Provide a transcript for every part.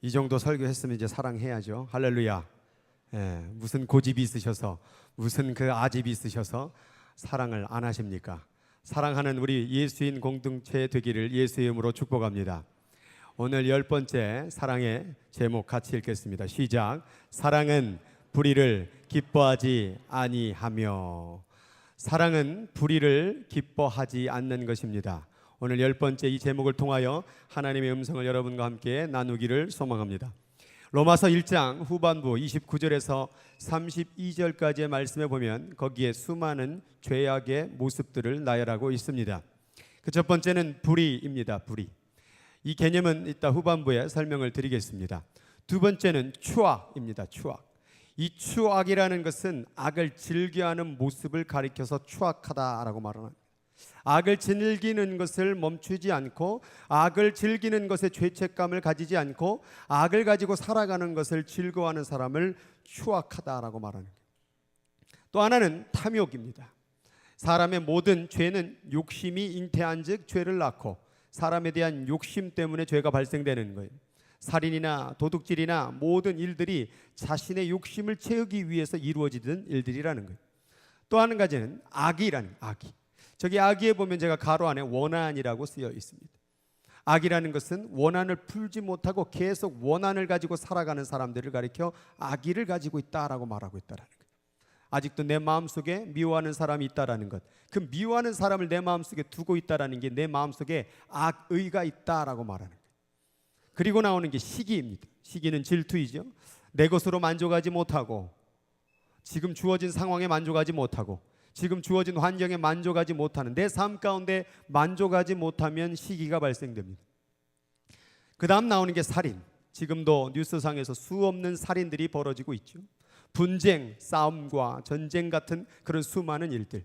이 정도 설교했으면 이제 사랑해야죠. 할렐루야. 예, 무슨 고집이 있으셔서, 무슨 그 아집이 있으셔서 사랑을 안 하십니까? 사랑하는 우리 예수인 공동체 되기를 예수의 이름으로 축복합니다. 오늘 10번째 사랑의 제목 같이 읽겠습니다. 시작. 사랑은 불의를 기뻐하지 아니하며. 사랑은 불의를 기뻐하지 않는 것입니다. 오늘 10번째 이 제목을 통하여 하나님의 음성을 여러분과 함께 나누기를 소망합니다. 로마서 1장 후반부 29절에서 32절까지의 말씀에 보면 거기에 수많은 죄악의 모습들을 나열하고 있습니다. 그 첫 번째는 불의입니다. 불의. 이 개념은 이따 후반부에 설명을 드리겠습니다. 두 번째는 추악입니다. 추악. 이 추악이라는 것은 악을 즐겨하는 모습을 가리켜서 추악하다라고 말하는, 악을 즐기는 것을 멈추지 않고 악을 즐기는 것에 죄책감을 가지지 않고 악을 가지고 살아가는 것을 즐거워하는 사람을 추악하다라고 말하는 거예요. 또 하나는 탐욕입니다. 사람의 모든 죄는 욕심이 잉태한 즉 죄를 낳고, 사람에 대한 욕심 때문에 죄가 발생되는 거예요. 살인이나 도둑질이나 모든 일들이 자신의 욕심을 채우기 위해서 이루어지는 일들이라는 거예요. 또 한 가지는 악이라는, 악이. 저기 악의에 보면 제가 가로 안에 원한이라고 쓰여 있습니다. 악이라는 것은 원한을 풀지 못하고 계속 원한을 가지고 살아가는 사람들을 가리켜 악의를 가지고 있다라고 말하고 있다라는 거예요. 아직도 내 마음속에 미워하는 사람이 있다라는 것, 그 미워하는 사람을 내 마음속에 두고 있다라는 게 내 마음속에 악의가 있다라고 말하는 거예요. 그리고 나오는 게 시기입니다. 시기는 질투이죠. 내 것으로 만족하지 못하고, 지금 주어진 상황에 만족하지 못하고, 지금 주어진 환경에 만족하지 못하는, 내 삶 가운데 만족하지 못하면 시기가 발생됩니다. 그 다음 나오는 게 살인. 지금도 뉴스상에서 수없는 살인들이 벌어지고 있죠. 분쟁, 싸움과 전쟁 같은 그런 수많은 일들.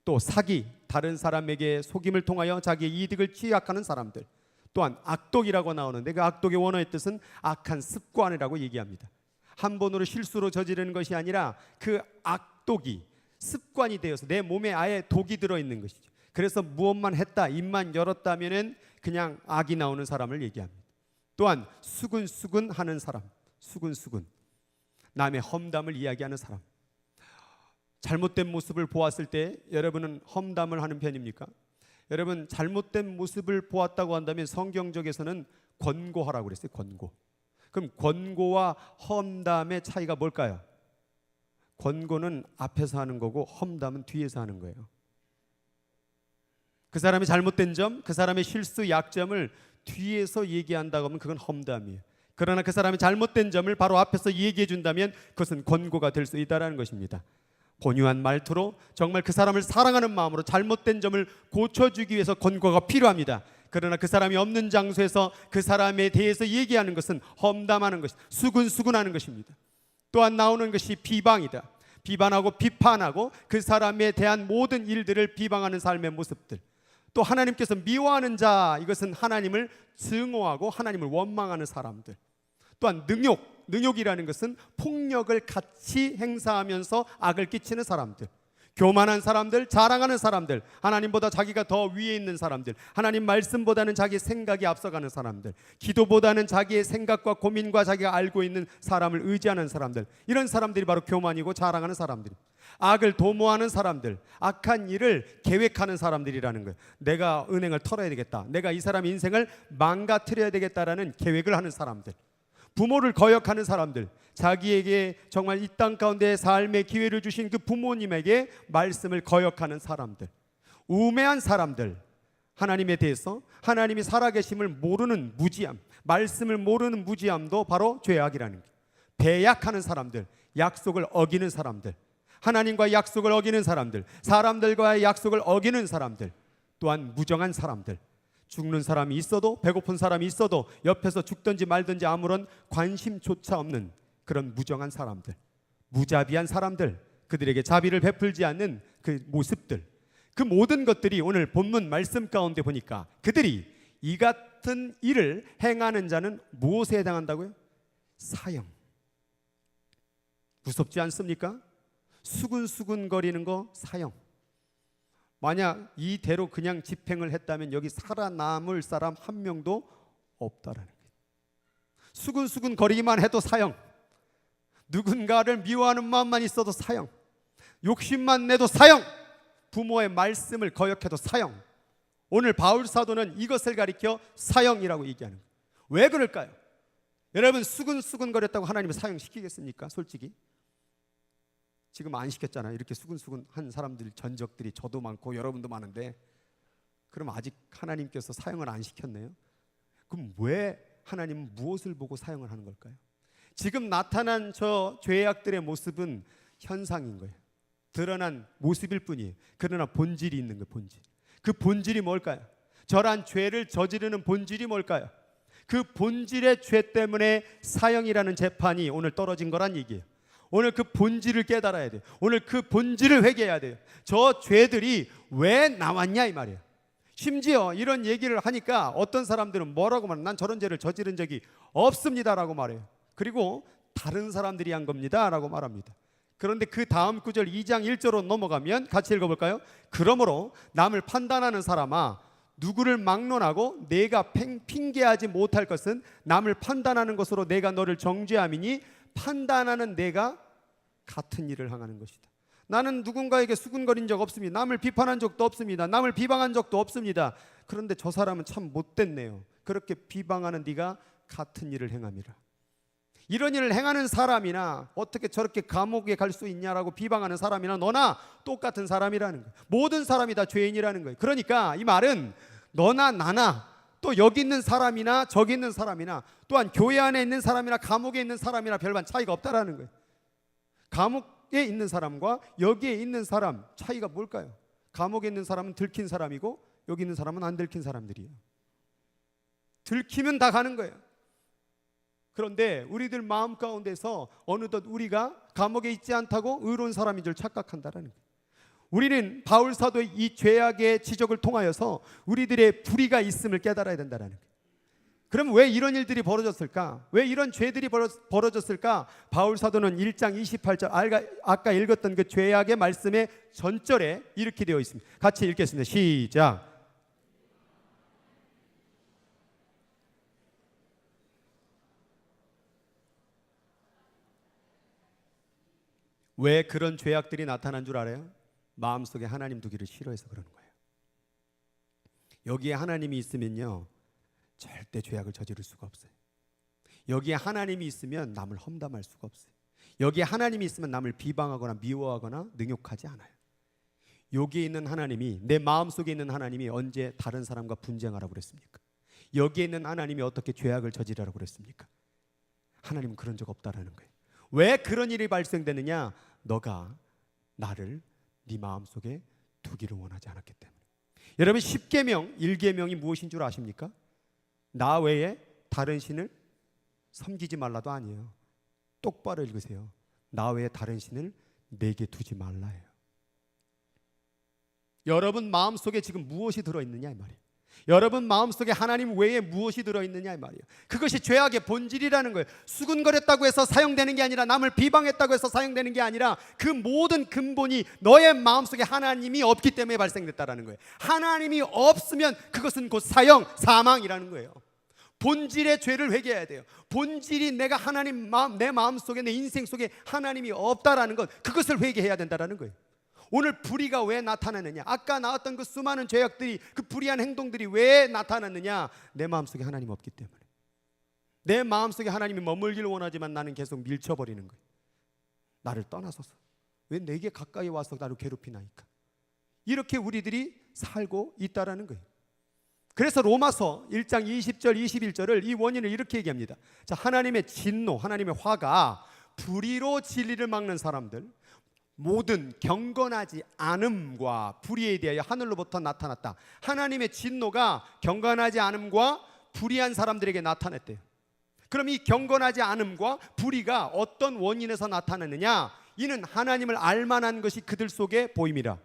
또 사기, 다른 사람에게 속임을 통하여 자기의 이득을 취약하는 사람들. 또한 악독이라고 나오는데 그 악독의 원어의 뜻은 악한 습관이라고 얘기합니다. 한 번으로 실수로 저지르는 것이 아니라 그 악독이 습관이 되어서 내 몸에 아예 독이 들어있는 것이죠. 그래서 무엇만 했다, 입만 열었다면은 그냥 악이 나오는 사람을 얘기합니다. 또한 수근수근 하는 사람, 수근수근, 남의 험담을 이야기하는 사람. 잘못된 모습을 보았을 때 여러분은 험담을 하는 편입니까? 여러분, 잘못된 모습을 보았다고 한다면 성경적에서는 권고하라고 그랬어요. 권고. 그럼 권고와 험담의 차이가 뭘까요? 권고는 앞에서 하는 거고 험담은 뒤에서 하는 거예요. 그 사람의 잘못된 점, 그 사람의 실수, 약점을 뒤에서 얘기한다고 하면 그건 험담이에요. 그러나 그 사람의 잘못된 점을 바로 앞에서 얘기해 준다면 그것은 권고가 될 수 있다는 것입니다. 본유한 말투로 정말 그 사람을 사랑하는 마음으로 잘못된 점을 고쳐주기 위해서 권고가 필요합니다. 그러나 그 사람이 없는 장소에서 그 사람에 대해서 얘기하는 것은 험담하는 것, 수근수근하는 것입니다. 또한 나오는 것이 비방이다. 비방하고 비판하고 그 사람에 대한 모든 일들을 비방하는 삶의 모습들. 또 하나님께서 미워하는 자, 이것은 하나님을 증오하고 하나님을 원망하는 사람들. 또한 능욕이라는 것은 폭력을 같이 행사하면서 악을 끼치는 사람들. 교만한 사람들, 자랑하는 사람들, 하나님보다 자기가 더 위에 있는 사람들, 하나님 말씀보다는 자기 생각이 앞서가는 사람들, 기도보다는 자기의 생각과 고민과 자기가 알고 있는 사람을 의지하는 사람들, 이런 사람들이 바로 교만이고 자랑하는 사람들입니다. 악을 도모하는 사람들, 악한 일을 계획하는 사람들이라는 거예요. 내가 은행을 털어야 되겠다, 내가 이 사람 인생을 망가뜨려야 되겠다라는 계획을 하는 사람들. 부모를 거역하는 사람들, 자기에게 정말 이 땅 가운데 삶의 기회를 주신 그 부모님에게 말씀을 거역하는 사람들, 우매한 사람들, 하나님에 대해서 하나님이 살아계심을 모르는 무지함, 말씀을 모르는 무지함도 바로 죄악이라는 거예요. 배약하는 사람들, 약속을 어기는 사람들, 하나님과 약속을 어기는 사람들, 사람들과의 약속을 어기는 사람들, 또한 무정한 사람들, 죽는 사람이 있어도, 배고픈 사람이 있어도 옆에서 죽든지 말든지 아무런 관심조차 없는 그런 무정한 사람들, 무자비한 사람들, 그들에게 자비를 베풀지 않는 그 모습들, 그 모든 것들이 오늘 본문 말씀 가운데 보니까 그들이 이 같은 일을 행하는 자는 무엇에 해당한다고요? 사형. 무섭지 않습니까? 수근수근거리는 거 사형. 만약 이대로 그냥 집행을 했다면 여기 살아남을 사람 한 명도 없다라는 거예요. 수근수근 거리기만 해도 사형, 누군가를 미워하는 마음만 있어도 사형, 욕심만 내도 사형, 부모의 말씀을 거역해도 사형. 오늘 바울 사도는 이것을 가리켜 사형이라고 얘기하는 거예요. 왜 그럴까요? 여러분, 수근수근거렸다고 하나님을 사형시키겠습니까? 솔직히 지금 안 시켰잖아요. 이렇게 수근수근한 사람들, 전적들이 저도 많고 여러분도 많은데, 그럼 아직 하나님께서 사형을 안 시켰네요. 그럼 왜 하나님은 무엇을 보고 사형을 하는 걸까요? 지금 나타난 저 죄악들의 모습은 현상인 거예요. 드러난 모습일 뿐이에요. 그러나 본질이 있는 거예요. 본질. 그 본질이 뭘까요? 저런 죄를 저지르는 본질이 뭘까요? 그 본질의 죄 때문에 사형이라는 재판이 오늘 떨어진 거란 얘기예요. 오늘 그 본질을 깨달아야 돼요. 오늘 그 본질을 회개해야 돼요. 저 죄들이 왜 나왔냐 이 말이에요. 심지어 이런 얘기를 하니까 어떤 사람들은 뭐라고 말해요? 난 저런 죄를 저지른 적이 없습니다라고 말해요. 그리고 다른 사람들이 한 겁니다 라고 말합니다. 그런데 그 다음 구절 2장 1절로 넘어가면 같이 읽어볼까요? 그러므로 남을 판단하는 사람아, 누구를 막론하고 내가 핑계하지 못할 것은 남을 판단하는 것으로 내가 너를 정죄함이니 판단하는 내가 같은 일을 행하는 것이다. 나는 누군가에게 수군거린 적 없습니다. 남을 비판한 적도 없습니다. 남을 비방한 적도 없습니다. 그런데 저 사람은 참 못됐네요. 그렇게 비방하는 네가 같은 일을 행함이라. 이런 일을 행하는 사람이나 어떻게 저렇게 감옥에 갈 수 있냐라고 비방하는 사람이나 너나 똑같은 사람이라는 거예요. 모든 사람이 다 죄인이라는 거예요. 그러니까 이 말은 너나 나나 또 여기 있는 사람이나 저기 있는 사람이나 또한 교회 안에 있는 사람이나 감옥에 있는 사람이나 별반 차이가 없다라는 거예요. 감옥에 있는 사람과 여기에 있는 사람 차이가 뭘까요? 감옥에 있는 사람은 들킨 사람이고 여기 있는 사람은 안 들킨 사람들이에요. 들키면 다 가는 거예요. 그런데 우리들 마음 가운데서 어느덧 우리가 감옥에 있지 않다고 의로운 사람인 줄 착각한다라는 거예요. 우리는 바울 사도의 이 죄악의 지적을 통하여서 우리들의 불의가 있음을 깨달아야 된다는 거예요. 그럼 왜 이런 일들이 벌어졌을까? 왜 이런 죄들이 벌어졌을까? 바울 사도는 1장 28절 아까 읽었던 그 죄악의 말씀의 전절에 이렇게 되어 있습니다. 같이 읽겠습니다. 시작. 왜 그런 죄악들이 나타난 줄 알아요? 마음속에 하나님 두기를 싫어해서 그러는 거예요. 여기에 하나님이 있으면요 절대 죄악을 저지를 수가 없어요. 여기에 하나님이 있으면 남을 험담할 수가 없어요. 여기에 하나님이 있으면 남을 비방하거나 미워하거나 능욕하지 않아요. 여기에 있는 하나님이, 내 마음속에 있는 하나님이 언제 다른 사람과 분쟁하라고 그랬습니까? 여기에 있는 하나님이 어떻게 죄악을 저지르라고 그랬습니까? 하나님은 그런 적 없다라는 거예요. 왜 그런 일이 발생되느냐? 너가 나를 네 마음속에 두기를 원하지 않았기 때문에. 여러분, 10계명 1계명이 무엇인 줄 아십니까? 나 외에 다른 신을 섬기지 말라도 아니에요. 똑바로 읽으세요. 나 외에 다른 신을 내게 두지 말라예요. 여러분 마음속에 지금 무엇이 들어있느냐 이 말이에요. 여러분 마음속에 하나님 외에 무엇이 들어있느냐 이 말이에요. 그것이 죄악의 본질이라는 거예요. 수군거렸다고 해서 사용되는 게 아니라, 남을 비방했다고 해서 사용되는 게 아니라, 그 모든 근본이 너의 마음속에 하나님이 없기 때문에 발생됐다라는 거예요. 하나님이 없으면 그것은 곧 사형, 사망이라는 거예요. 본질의 죄를 회개해야 돼요. 본질이 내가 하나님 마음, 내 마음속에, 내 인생 속에 하나님이 없다라는 것, 그것을 회개해야 된다라는 거예요. 오늘 불의가 왜 나타나느냐? 아까 나왔던 그 수많은 죄악들이, 그 불의한 행동들이 왜 나타났느냐? 내 마음속에 하나님 없기 때문에. 내 마음속에 하나님이 머물기를 원하지만 나는 계속 밀쳐버리는 거예요. 나를 떠나서서 왜 내게 가까이 와서 나를 괴롭히나이까? 이렇게 우리들이 살고 있다라는 거예요. 그래서 로마서 1장 20절 21절을, 이 원인을 이렇게 얘기합니다. 자, 하나님의 진노, 하나님의 화가 불의로 진리를 막는 사람들, 모든 경건하지 않음과 불의에 대하여 하늘로부터 나타났다. 하나님의 진노가 경건하지 않음과 불의한 사람들에게 나타났대요. 그럼 이 경건하지 않음과 불의가 어떤 원인에서 나타났느냐? 이는 하나님을 알만한 것이 그들 속에 보임이라.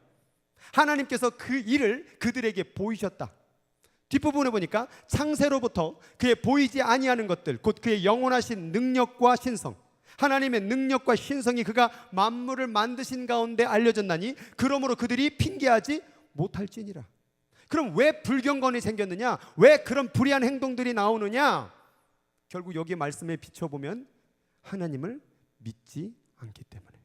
하나님께서 그 일을 그들에게 보이셨다. 뒷부분에 보니까 창세로부터 그의 보이지 아니하는 것들, 곧 그의 영원하신 능력과 신성, 하나님의 능력과 신성이 그가 만물을 만드신 가운데 알려졌나니 그러므로 그들이 핑계하지 못할지니라. 그럼 왜 불경건이 생겼느냐? 왜 그런 불의한 행동들이 나오느냐? 결국 여기 말씀에 비춰보면 하나님을 믿지 않기 때문에.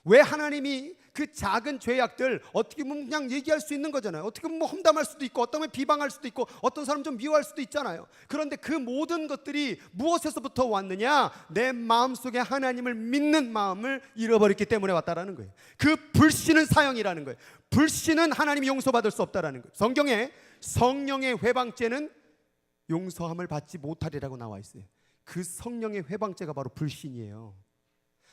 왜 하나님이 그 작은 죄악들 어떻게 보면 그냥 얘기할 수 있는 거잖아요. 어떻게 보면 험담할 수도 있고 어떤 면 비방할 수도 있고 어떤 사람 좀 미워할 수도 있잖아요. 그런데 그 모든 것들이 무엇에서부터 왔느냐? 내 마음속에 하나님을 믿는 마음을 잃어버렸기 때문에 왔다라는 거예요. 그 불신은 사형이라는 거예요. 불신은 하나님이 용서받을 수 없다라는 거예요. 성경에 성령의 회방죄는 용서함을 받지 못하리라고 나와 있어요. 그 성령의 회방죄가 바로 불신이에요.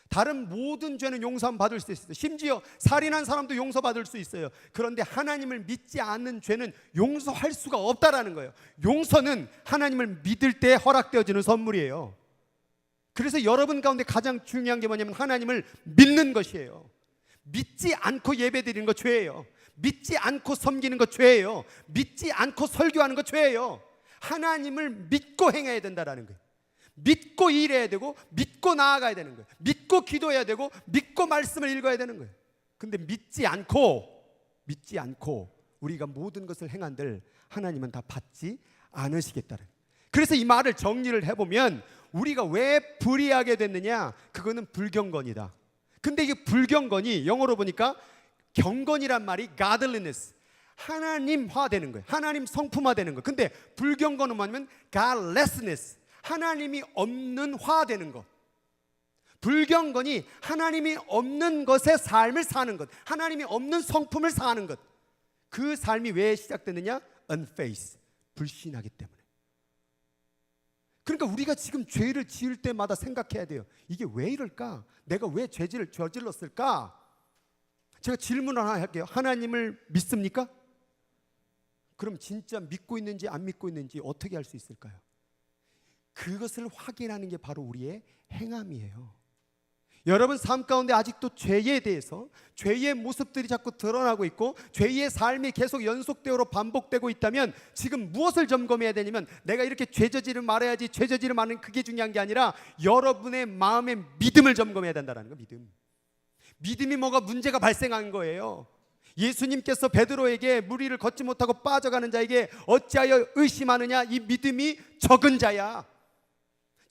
다른 모든 죄는 용서함 받을 수 있어요. 심지어 살인한 사람도 용서받을 수 있어요. 그런데 하나님을 믿지 않는 죄는 용서할 수가 없다라는 거예요. 용서는 하나님을 믿을 때 허락되어지는 선물이에요. 그래서 여러분 가운데 가장 중요한 게 뭐냐면 하나님을 믿는 것이에요. 믿지 않고 예배드리는 거 죄예요. 믿지 않고 섬기는 거 죄예요. 믿지 않고 설교하는 거 죄예요. 하나님을 믿고 행해야 된다라는 거예요. 믿고 일해야 되고 믿고 나아가야 되는 거예요. 믿고 기도해야 되고 믿고 말씀을 읽어야 되는 거예요. 근데 믿지 않고 우리가 모든 것을 행한들 하나님은 다 받지 않으시겠다는 거예요. 그래서 이 말을 정리를 해보면 우리가 왜 불의하게 됐느냐? 그거는 불경건이다. 근데 이게 불경건이 영어로 보니까 경건이란 말이 godliness, 하나님화 되는 거예요. 하나님 성품화 되는 거예요. 근데 불경건은 뭐냐면 godlessness, 하나님이 없는 화 되는 것. 불경건이 하나님이 없는 것의 삶을 사는 것, 하나님이 없는 성품을 사는 것. 그 삶이 왜 시작되느냐? unfaith, 불신하기 때문에. 그러니까 우리가 지금 죄를 지을 때마다 생각해야 돼요. 이게 왜 이럴까? 내가 왜 죄를 저질렀을까? 제가 질문 하나 할게요. 하나님을 믿습니까? 그럼 진짜 믿고 있는지 안 믿고 있는지 어떻게 알 수 있을까요? 그것을 확인하는 게 바로 우리의 행함이에요. 여러분 삶 가운데 아직도 죄에 대해서, 죄의 모습들이 자꾸 드러나고 있고 죄의 삶이 계속 연속되어 반복되고 있다면 지금 무엇을 점검해야 되냐면, 내가 이렇게 죄 저지르면 말아야지, 죄 저지르면 말하는 그게 중요한 게 아니라 여러분의 마음의 믿음을 점검해야 된다는 거예요. 믿음이 뭐가 문제가 발생한 거예요. 예수님께서 베드로에게 무리를 걷지 못하고 빠져가는 자에게 어찌하여 의심하느냐, 이 믿음이 적은 자야.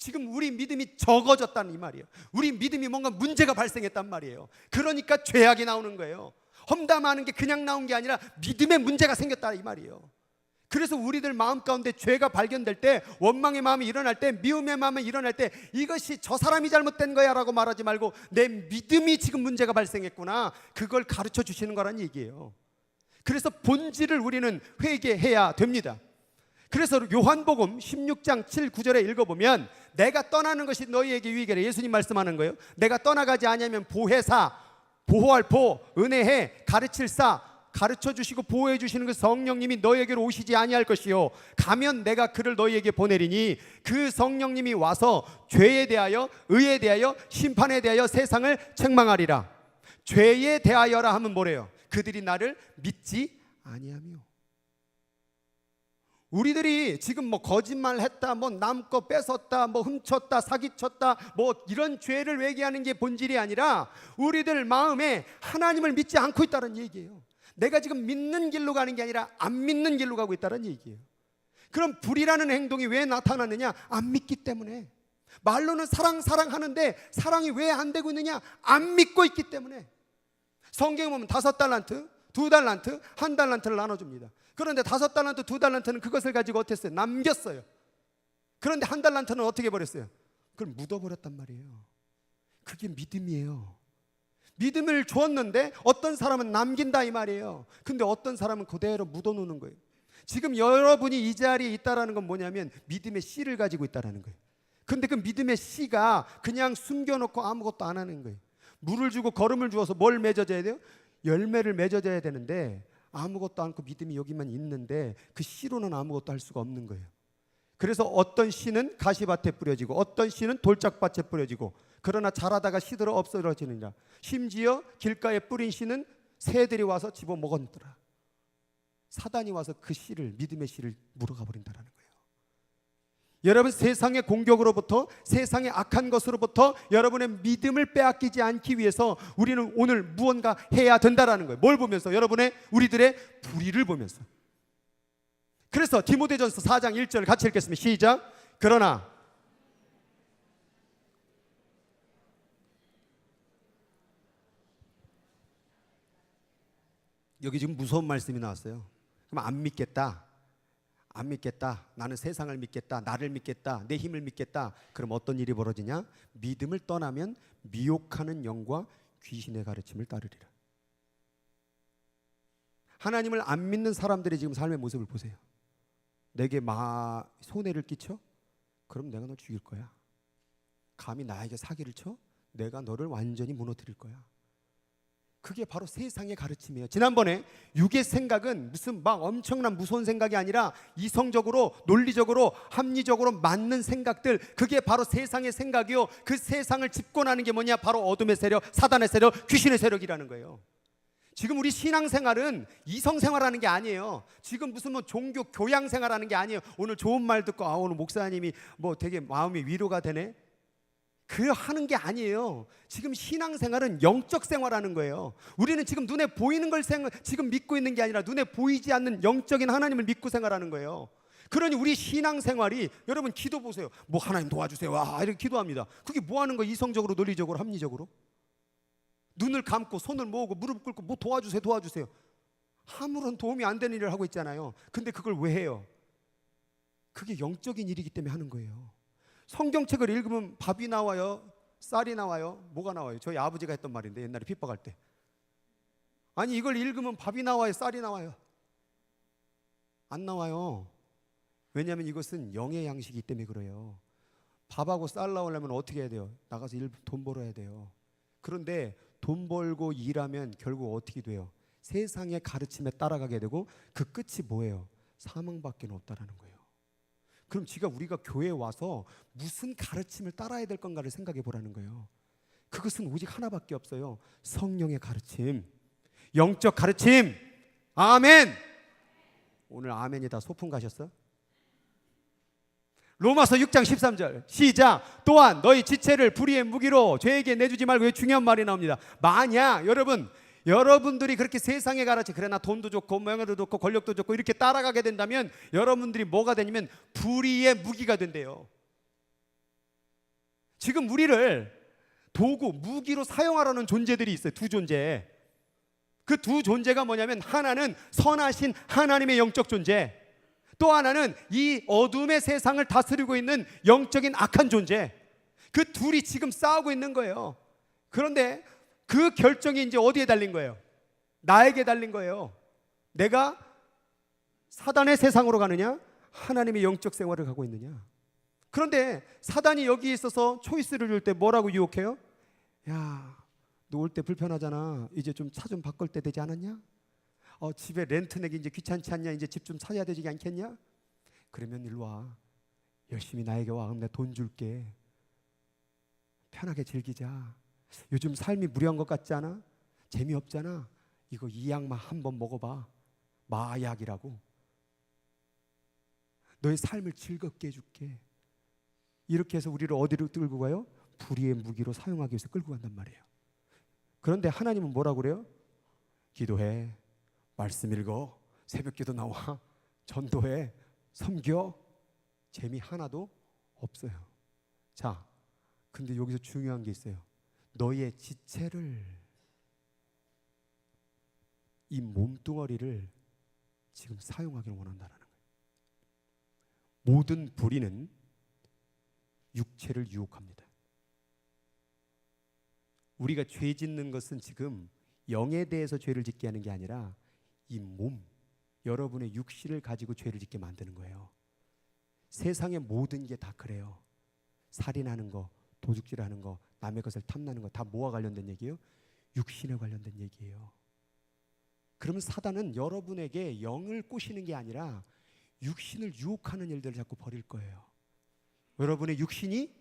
지금 우리 믿음이 적어졌다는 이 말이에요. 우리 믿음이 뭔가 문제가 발생했단 말이에요. 그러니까 죄악이 나오는 거예요. 험담하는 게 그냥 나온 게 아니라 믿음에 문제가 생겼다 이 말이에요. 그래서 우리들 마음 가운데 죄가 발견될 때, 원망의 마음이 일어날 때, 미움의 마음이 일어날 때, 이것이 저 사람이 잘못된 거야 라고 말하지 말고 내 믿음이 지금 문제가 발생했구나, 그걸 가르쳐 주시는 거란 얘기예요. 그래서 본질을 우리는 회개해야 됩니다. 그래서 요한복음 16장 7, 9절에 읽어보면 내가 떠나는 것이 너희에게 유익이라, 예수님 말씀하는 거예요. 내가 떠나가지 아니하면 보혜사, 보호할 보, 은혜해, 가르칠사, 가르쳐 주시고 보호해 주시는 그 성령님이 너희에게로 오시지 아니할 것이요, 가면 내가 그를 너희에게 보내리니 그 성령님이 와서 죄에 대하여, 의에 대하여, 심판에 대하여 세상을 책망하리라. 죄에 대하여라 하면 뭐래요? 그들이 나를 믿지 아니하며. 우리들이 지금 뭐 거짓말했다, 뭐 남 거 뺏었다, 뭐 훔쳤다, 사기쳤다, 뭐 이런 죄를 회개하는 게 본질이 아니라 우리들 마음에 하나님을 믿지 않고 있다는 얘기예요. 내가 지금 믿는 길로 가는 게 아니라 안 믿는 길로 가고 있다는 얘기예요. 그럼 불이라는 행동이 왜 나타나느냐? 안 믿기 때문에. 말로는 사랑하는데 사랑이 왜 안 되고 있느냐? 안 믿고 있기 때문에. 성경에 보면 5달란트, 2달란트, 1달란트를 나눠줍니다. 그런데 5달란트, 2달란트는 그것을 가지고 어땠어요? 남겼어요. 그런데 1달란트는 어떻게 버렸어요? 그걸 묻어버렸단 말이에요. 그게 믿음이에요. 믿음을 주었는데 어떤 사람은 남긴다 이 말이에요. 근데 어떤 사람은 그대로 묻어놓는 거예요. 지금 여러분이 이 자리에 있다는 건 뭐냐면 믿음의 씨를 가지고 있다는 거예요. 근데 그 믿음의 씨가 그냥 숨겨놓고 아무것도 안 하는 거예요. 물을 주고 거름을 주어서 뭘 맺어줘야 돼요? 열매를 맺어줘야 되는데 아무것도 않고 믿음이 여기만 있는데 그 씨로는 아무것도 할 수가 없는 거예요. 그래서 어떤 씨는 가시밭에 뿌려지고 어떤 씨는 돌짝밭에 뿌려지고, 그러나 자라다가 시들어 없어지느니라. 심지어 길가에 뿌린 씨는 새들이 와서 집어먹었더라. 사단이 와서 그 씨를, 믿음의 씨를 물어가 버린다는 거예요. 여러분, 세상의 공격으로부터, 세상의 악한 것으로부터 여러분의 믿음을 빼앗기지 않기 위해서 우리는 오늘 무언가 해야 된다는 거예요. 뭘 보면서? 우리들의 불의를 보면서. 그래서 디모데전서 4장 1절 같이 읽겠습니다. 시작. 그러나 여기 지금 무서운 말씀이 나왔어요. 그럼 안 믿겠다. 안 믿겠다. 나는 세상을 믿겠다. 나를 믿겠다. 내 힘을 믿겠다. 그럼 어떤 일이 벌어지냐? 믿음을 떠나면 미혹하는 영과 귀신의 가르침을 따르리라. 하나님을 안 믿는 사람들의 지금 삶의 모습을 보세요. 내게 손해를 끼쳐? 그럼 내가 너 죽일 거야. 감히 나에게 사기를 쳐? 내가 너를 완전히 무너뜨릴 거야. 그게 바로 세상의 가르침이에요. 지난번에 육의 생각은 무슨 막 엄청난 무서운 생각이 아니라 이성적으로, 논리적으로, 합리적으로 맞는 생각들, 그게 바로 세상의 생각이요. 그 세상을 집권하는 게 뭐냐? 바로 어둠의 세력, 사단의 세력, 귀신의 세력이라는 거예요. 지금 우리 신앙생활은 이성생활하는 게 아니에요. 지금 무슨 뭐 종교 교양생활하는 게 아니에요. 오늘 좋은 말 듣고 오늘 목사님이 뭐 되게 마음이 위로가 되네. 그 하는 게 아니에요. 지금 신앙생활은 영적 생활하는 거예요. 우리는 지금 눈에 보이는 걸 지금 믿고 있는 게 아니라 눈에 보이지 않는 영적인 하나님을 믿고 생활하는 거예요. 그러니 우리 신앙생활이, 여러분 기도 보세요. 뭐 하나님 도와주세요. 와, 이렇게 기도합니다. 그게 뭐 하는 거예요? 이성적으로, 논리적으로, 합리적으로? 눈을 감고 손을 모으고 무릎 꿇고 뭐 도와주세요, 도와주세요. 아무런 도움이 안 되는 일을 하고 있잖아요. 근데 그걸 왜 해요? 그게 영적인 일이기 때문에 하는 거예요. 성경책을 읽으면 밥이 나와요? 쌀이 나와요? 뭐가 나와요? 저희 아버지가 했던 말인데, 옛날에 핍박할 때. 아니 이걸 읽으면 밥이 나와요? 쌀이 나와요? 안 나와요. 왜냐하면 이것은 영의 양식이기 때문에 그래요. 밥하고 쌀 나오려면 어떻게 해야 돼요? 나가서 돈 벌어야 돼요. 그런데 돈 벌고 일하면 결국 어떻게 돼요? 세상의 가르침에 따라가게 되고 그 끝이 뭐예요? 사망밖에 없다라는 거예요. 그럼 우리가 교회에 와서 무슨 가르침을 따라야 될 건가를 생각해 보라는 거예요. 그것은 오직 하나밖에 없어요. 성령의 가르침, 영적 가르침. 아멘. 오늘 아멘이 다 소풍 가셨어? 로마서 6장 13절 시작. 또한 너희 지체를 불의의 무기로 죄에게 내주지 말고. 중요한 말이 나옵니다. 만약 여러분들이 그렇게 세상에 가르치, 그래 나 돈도 좋고 명예도 좋고 권력도 좋고 이렇게 따라가게 된다면 여러분들이 뭐가 되냐면 불의의 무기가 된대요. 지금 우리를 도구, 무기로 사용하려는 존재들이 있어요. 두 존재. 그 두 존재가 뭐냐면 하나는 선하신 하나님의 영적 존재, 또 하나는 이 어둠의 세상을 다스리고 있는 영적인 악한 존재. 그 둘이 지금 싸우고 있는 거예요. 그런데 그 결정이 이제 어디에 달린 거예요? 나에게 달린 거예요. 내가 사단의 세상으로 가느냐, 하나님의 영적 생활을 가고 있느냐. 그런데 사단이 여기에 있어서 초이스를 줄 때 뭐라고 유혹해요? 야, 너 올 때 불편하잖아. 이제 좀 차 좀 바꿀 때 되지 않았냐? 집에 렌트 내기 이제 귀찮지 않냐? 이제 집 좀 사야 되지 않겠냐? 그러면 일로 와. 열심히 나에게 와. 그럼 내가 돈 줄게. 편하게 즐기자. 요즘 삶이 무료한 것 같지 않아? 재미없잖아. 이거 이 약만 한번 먹어봐. 마약이라고. 너의 삶을 즐겁게 해줄게. 이렇게 해서 우리를 어디로 끌고 가요? 불의의 무기로 사용하기 위해서 끌고 간단 말이에요. 그런데 하나님은 뭐라고 그래요? 기도해, 말씀 읽어, 새벽기도 나와, 전도해, 섬겨. 재미 하나도 없어요. 자, 근데 여기서 중요한 게 있어요. 너의 지체를, 이 몸뚱어리를 지금 사용하기를 원한다는 거예요. 모든 불의는 육체를 유혹합니다. 우리가 죄 짓는 것은 지금 영에 대해서 죄를 짓게 하는 게 아니라 이 몸, 여러분의 육신을 가지고 죄를 짓게 만드는 거예요. 세상의 모든 게 다 그래요. 살인하는 거, 도둑질하는 거, 남의 것을 탐나는 거 다 뭐와 관련된 얘기예요? 육신에 관련된 얘기예요. 그러면 사단은 여러분에게 영을 꼬시는 게 아니라 육신을 유혹하는 일들을 자꾸 벌일 거예요. 여러분의 육신이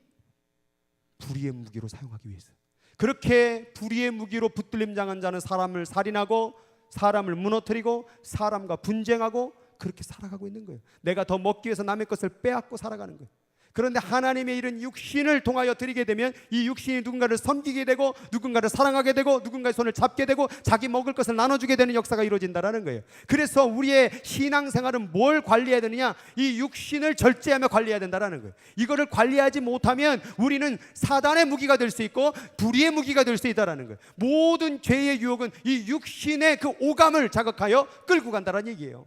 불의의 무기로 사용하기 위해서. 그렇게 불의의 무기로 붙들림 당한 자는 사람을 살인하고 사람을 무너뜨리고 사람과 분쟁하고 그렇게 살아가고 있는 거예요. 내가 더 먹기 위해서 남의 것을 빼앗고 살아가는 거예요. 그런데 하나님의 일은 육신을 통하여 드리게 되면 이 육신이 누군가를 섬기게 되고 누군가를 사랑하게 되고 누군가의 손을 잡게 되고 자기 먹을 것을 나눠주게 되는 역사가 이루어진다는 거예요. 그래서 우리의 신앙생활은 뭘 관리해야 되느냐? 이 육신을 절제하며 관리해야 된다는 거예요. 이거를 관리하지 못하면 우리는 사단의 무기가 될 수 있고 불의의 무기가 될 수 있다는 거예요. 모든 죄의 유혹은 이 육신의 그 오감을 자극하여 끌고 간다는 얘기예요.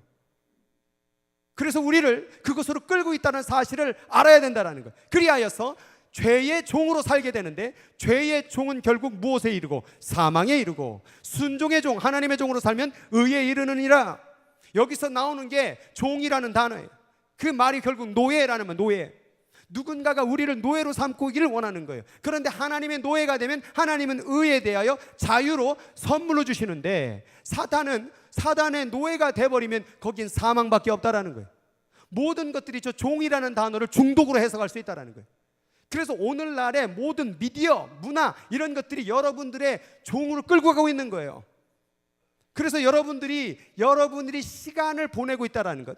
그래서 우리를 그것으로 끌고 있다는 사실을 알아야 된다는 거예요. 그리하여서 죄의 종으로 살게 되는데 죄의 종은 결국 무엇에 이르고? 사망에 이르고, 순종의 종, 하나님의 종으로 살면 의에 이르느니라. 여기서 나오는 게 종이라는 단어예요. 그 말이 결국 노예라는 말, 노예. 누군가가 우리를 노예로 삼고기를 원하는 거예요. 그런데 하나님의 노예가 되면 하나님은 의에 대하여 자유로 선물로 주시는데 사단의 노예가 돼버리면 거긴 사망밖에 없다라는 거예요. 모든 것들이 저 종이라는 단어를 중독으로 해석할 수 있다라는 거예요. 그래서 오늘날의 모든 미디어, 문화 이런 것들이 여러분들의 종으로 끌고 가고 있는 거예요. 그래서 여러분들이 시간을 보내고 있다라는 것,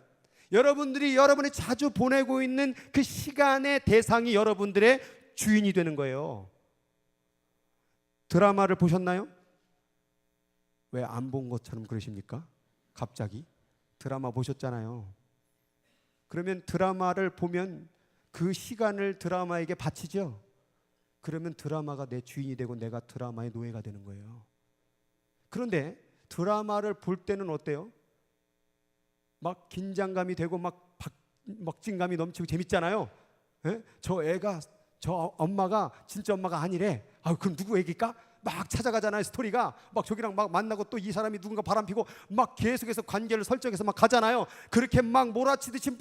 여러분이 자주 보내고 있는 그 시간의 대상이 여러분들의 주인이 되는 거예요. 드라마를 보셨나요? 왜 안 본 것처럼 그러십니까? 갑자기 드라마 보셨잖아요. 그러면 드라마를 보면 그 시간을 드라마에게 바치죠. 그러면 드라마가 내 주인이 되고 내가 드라마의 노예가 되는 거예요. 그런데 드라마를 볼 때는 어때요? 막 긴장감이 되고 막 먹진감이 넘치고 재밌잖아요. 에? 저 엄마가 진짜 엄마가 아니래. 그럼 누구 얘기일까? 막 찾아가잖아요. 스토리가 막 저기랑 막 만나고 또 이 사람이 누군가 바람피고 막 계속해서 관계를 설정해서 막 가잖아요. 그렇게 막 몰아치듯이 막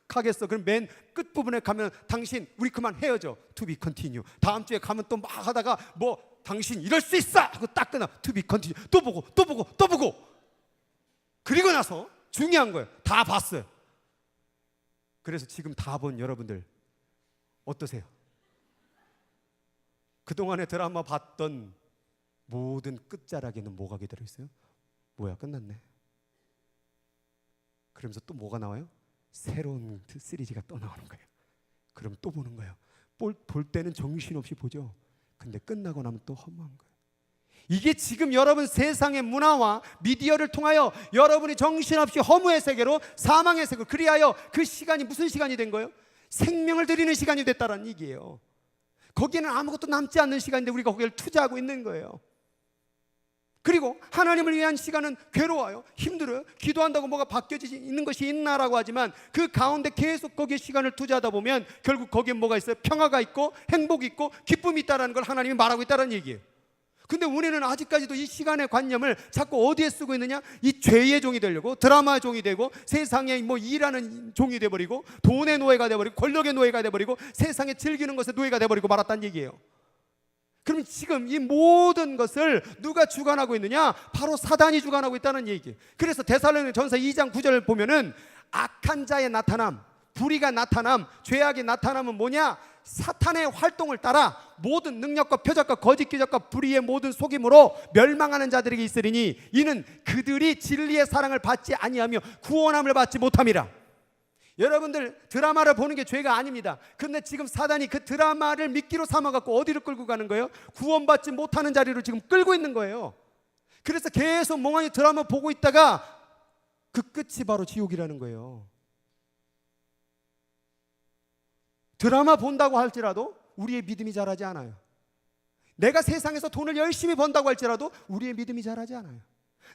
하겠어. 그럼 맨 끝부분에 가면 당신 우리 그만 헤어져. To be continue. 다음 주에 가면 또 막 하다가 뭐 당신 이럴 수 있어 하고 딱 끝나. To be continue. 또 보고 그리고 나서 중요한 거예요. 다 봤어요. 그래서 지금 다 본 여러분들 어떠세요? 그동안에 드라마 봤던 모든 끝자락에는 뭐가 기다려 있어요? 뭐야, 끝났네. 그러면서 또 뭐가 나와요? 새로운 시리즈가 또 나오는 거예요. 그럼 또 보는 거예요. 볼 때는 정신없이 보죠. 근데 끝나고 나면 또 허무한 거예요. 이게 지금 여러분 세상의 문화와 미디어를 통하여 여러분이 정신없이 허무의 세계로, 사망의 세계로, 그리하여 그 시간이 무슨 시간이 된 거예요? 생명을 드리는 시간이 됐다는 얘기예요. 거기에는 아무것도 남지 않는 시간인데 우리가 거기를 투자하고 있는 거예요. 그리고 하나님을 위한 시간은 괴로워요, 힘들어요. 기도한다고 뭐가 바뀌어지지 있는 것이 있나라고 하지만 그 가운데 계속 거기에 시간을 투자하다 보면 결국 거기에 뭐가 있어요? 평화가 있고 행복이 있고 기쁨이 있다는 걸 하나님이 말하고 있다는 얘기예요. 근데 우리는 아직까지도 이 시간의 관념을 자꾸 어디에 쓰고 있느냐? 이 죄의 종이 되려고, 드라마의 종이 되고, 세상에 뭐 일하는 종이 되어버리고, 돈의 노예가 되어버리고, 권력의 노예가 되어버리고, 세상에 즐기는 것의 노예가 되어버리고 말았다는 얘기예요. 그럼 지금 이 모든 것을 누가 주관하고 있느냐? 바로 사단이 주관하고 있다는 얘기예요. 그래서 데살로니가전서 2장 9절을 보면은 악한 자의 나타남, 불의가 나타남, 죄악의 나타남은 뭐냐? 사탄의 활동을 따라 모든 능력과 표적과 거짓 기적과 불의의 모든 속임으로 멸망하는 자들에게 있으리니 이는 그들이 진리의 사랑을 받지 아니하며 구원함을 받지 못함이라. 여러분들 드라마를 보는 게 죄가 아닙니다. 그런데 지금 사단이 그 드라마를 미끼로 삼아갖고 어디로 끌고 가는 거예요? 구원받지 못하는 자리로 지금 끌고 있는 거예요. 그래서 계속 멍하니 드라마 보고 있다가 그 끝이 바로 지옥이라는 거예요. 드라마 본다고 할지라도 우리의 믿음이 자라지 않아요. 내가 세상에서 돈을 열심히 번다고 할지라도 우리의 믿음이 자라지 않아요.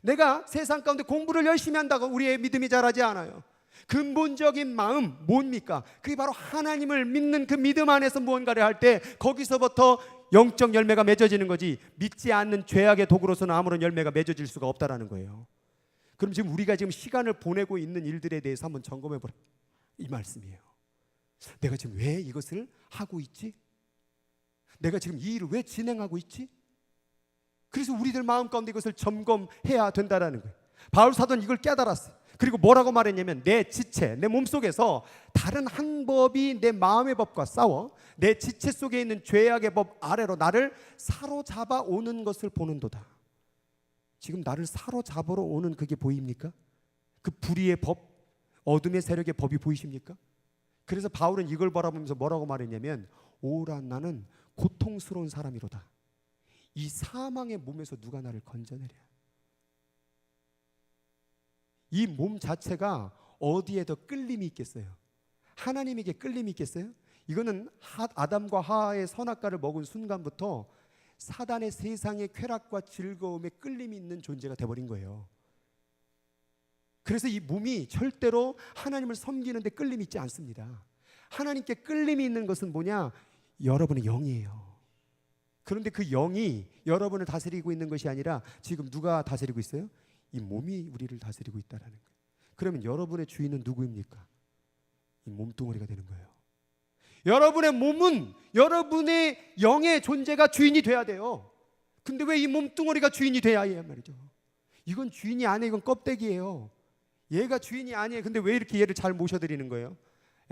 내가 세상 가운데 공부를 열심히 한다고 우리의 믿음이 자라지 않아요. 근본적인 마음 뭡니까? 그게 바로 하나님을 믿는 그 믿음 안에서 무언가를 할 때 거기서부터 영적 열매가 맺어지는 거지, 믿지 않는 죄악의 도구로서는 아무런 열매가 맺어질 수가 없다라는 거예요. 그럼 지금 우리가 지금 시간을 보내고 있는 일들에 대해서 한번 점검해 보라, 이 말씀이에요. 내가 지금 왜 이것을 하고 있지? 내가 지금 이 일을 왜 진행하고 있지? 그래서 우리들 마음 가운데 이것을 점검해야 된다라는 거예요. 바울 사도는 이걸 깨달았어요. 그리고 뭐라고 말했냐면 내 지체, 내 몸속에서 다른 한 법이 내 마음의 법과 싸워 내 지체 속에 있는 죄악의 법 아래로 나를 사로잡아 오는 것을 보는도다. 지금 나를 사로잡으러 오는 그게 보입니까? 그 불의의 법, 어둠의 세력의 법이 보이십니까? 그래서 바울은 이걸 바라보면서 뭐라고 말했냐면 오라 나는 고통스러운 사람이로다. 이 사망의 몸에서 누가 나를 건져내랴. 이 몸 자체가 어디에 더 끌림이 있겠어요? 하나님에게 끌림이 있겠어요? 이거는 아담과 하와의 선악과를 먹은 순간부터 사단의 세상의 쾌락과 즐거움에 끌림이 있는 존재가 돼버린 거예요. 그래서 이 몸이 절대로 하나님을 섬기는데 끌림이 있지 않습니다. 하나님께 끌림이 있는 것은 뭐냐? 여러분의 영이에요. 그런데 그 영이 여러분을 다스리고 있는 것이 아니라 지금 누가 다스리고 있어요? 이 몸이 우리를 다스리고 있다는 거예요. 그러면 여러분의 주인은 누구입니까? 이 몸뚱어리가 되는 거예요. 여러분의 몸은 여러분의 영의 존재가 주인이 돼야 돼요. 근데 왜 이 몸뚱어리가 주인이 돼야 해야 말이죠? 이건 주인이 아니에요. 이건 껍데기예요. 얘가 주인이 아니에요. 근데 왜 이렇게 얘를 잘 모셔드리는 거예요?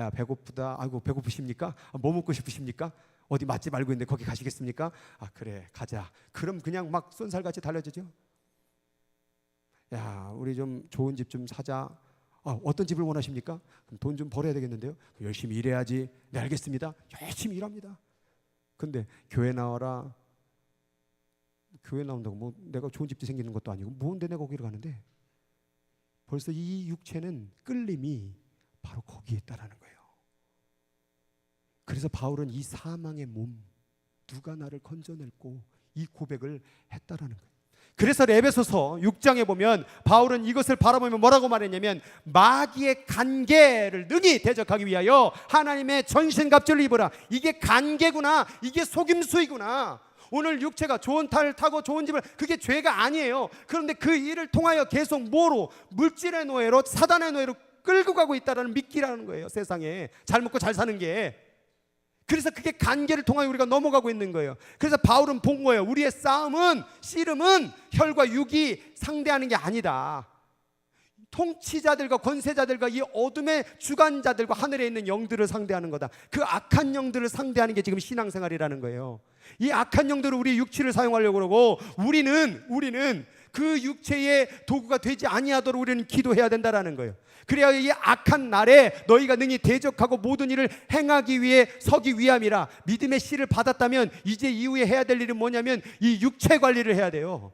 야, 배고프다. 아이고, 배고프십니까? 뭐 먹고 싶으십니까? 어디 맛집 알고 있는데 거기 가시겠습니까? 아, 그래, 가자. 그럼 그냥 막 쏜살같이 달려주죠. 야, 우리 좀 좋은 집 좀 사자. 아, 어떤 집을 원하십니까? 그럼 돈 좀 벌어야 되겠는데요. 열심히 일해야지. 네, 알겠습니다. 열심히 일합니다. 근데 교회 나와라. 교회 나온다고 뭐 내가 좋은 집도 생기는 것도 아니고 뭔데 내가 거기를 가는데. 벌써 이 육체는 끌림이 바로 거기에 있다라는 거예요. 그래서 바울은 이 사망의 몸 누가 나를 건져낼고 이 고백을 했다라는 거예요. 그래서 에베소서 6장에 보면 바울은 이것을 바라보면 뭐라고 말했냐면 마귀의 간계를 능히 대적하기 위하여 하나님의 전신갑주를 입으라. 이게 간계구나. 이게 속임수이구나. 오늘 육체가 좋은 탈을 타고 좋은 집을, 그게 죄가 아니에요. 그런데 그 일을 통하여 계속 뭐로? 물질의 노예로, 사단의 노예로 끌고 가고 있다는 미끼라는 거예요. 세상에 잘 먹고 잘 사는 게. 그래서 그게 간계를 통하여 우리가 넘어가고 있는 거예요. 그래서 바울은 본 거예요. 우리의 싸움은, 씨름은 혈과 육이 상대하는 게 아니다. 통치자들과 권세자들과 이 어둠의 주관자들과 하늘에 있는 영들을 상대하는 거다. 그 악한 영들을 상대하는 게 지금 신앙생활이라는 거예요. 이 악한 영들은 우리 육체를 사용하려고 그러고 우리는 그 육체의 도구가 되지 아니하도록 우리는 기도해야 된다라는 거예요. 그래야 이 악한 날에 너희가 능히 대적하고 모든 일을 행하기 위해 서기 위함이라. 믿음의 씨를 받았다면 이제 이후에 해야 될 일은 뭐냐면 이 육체 관리를 해야 돼요.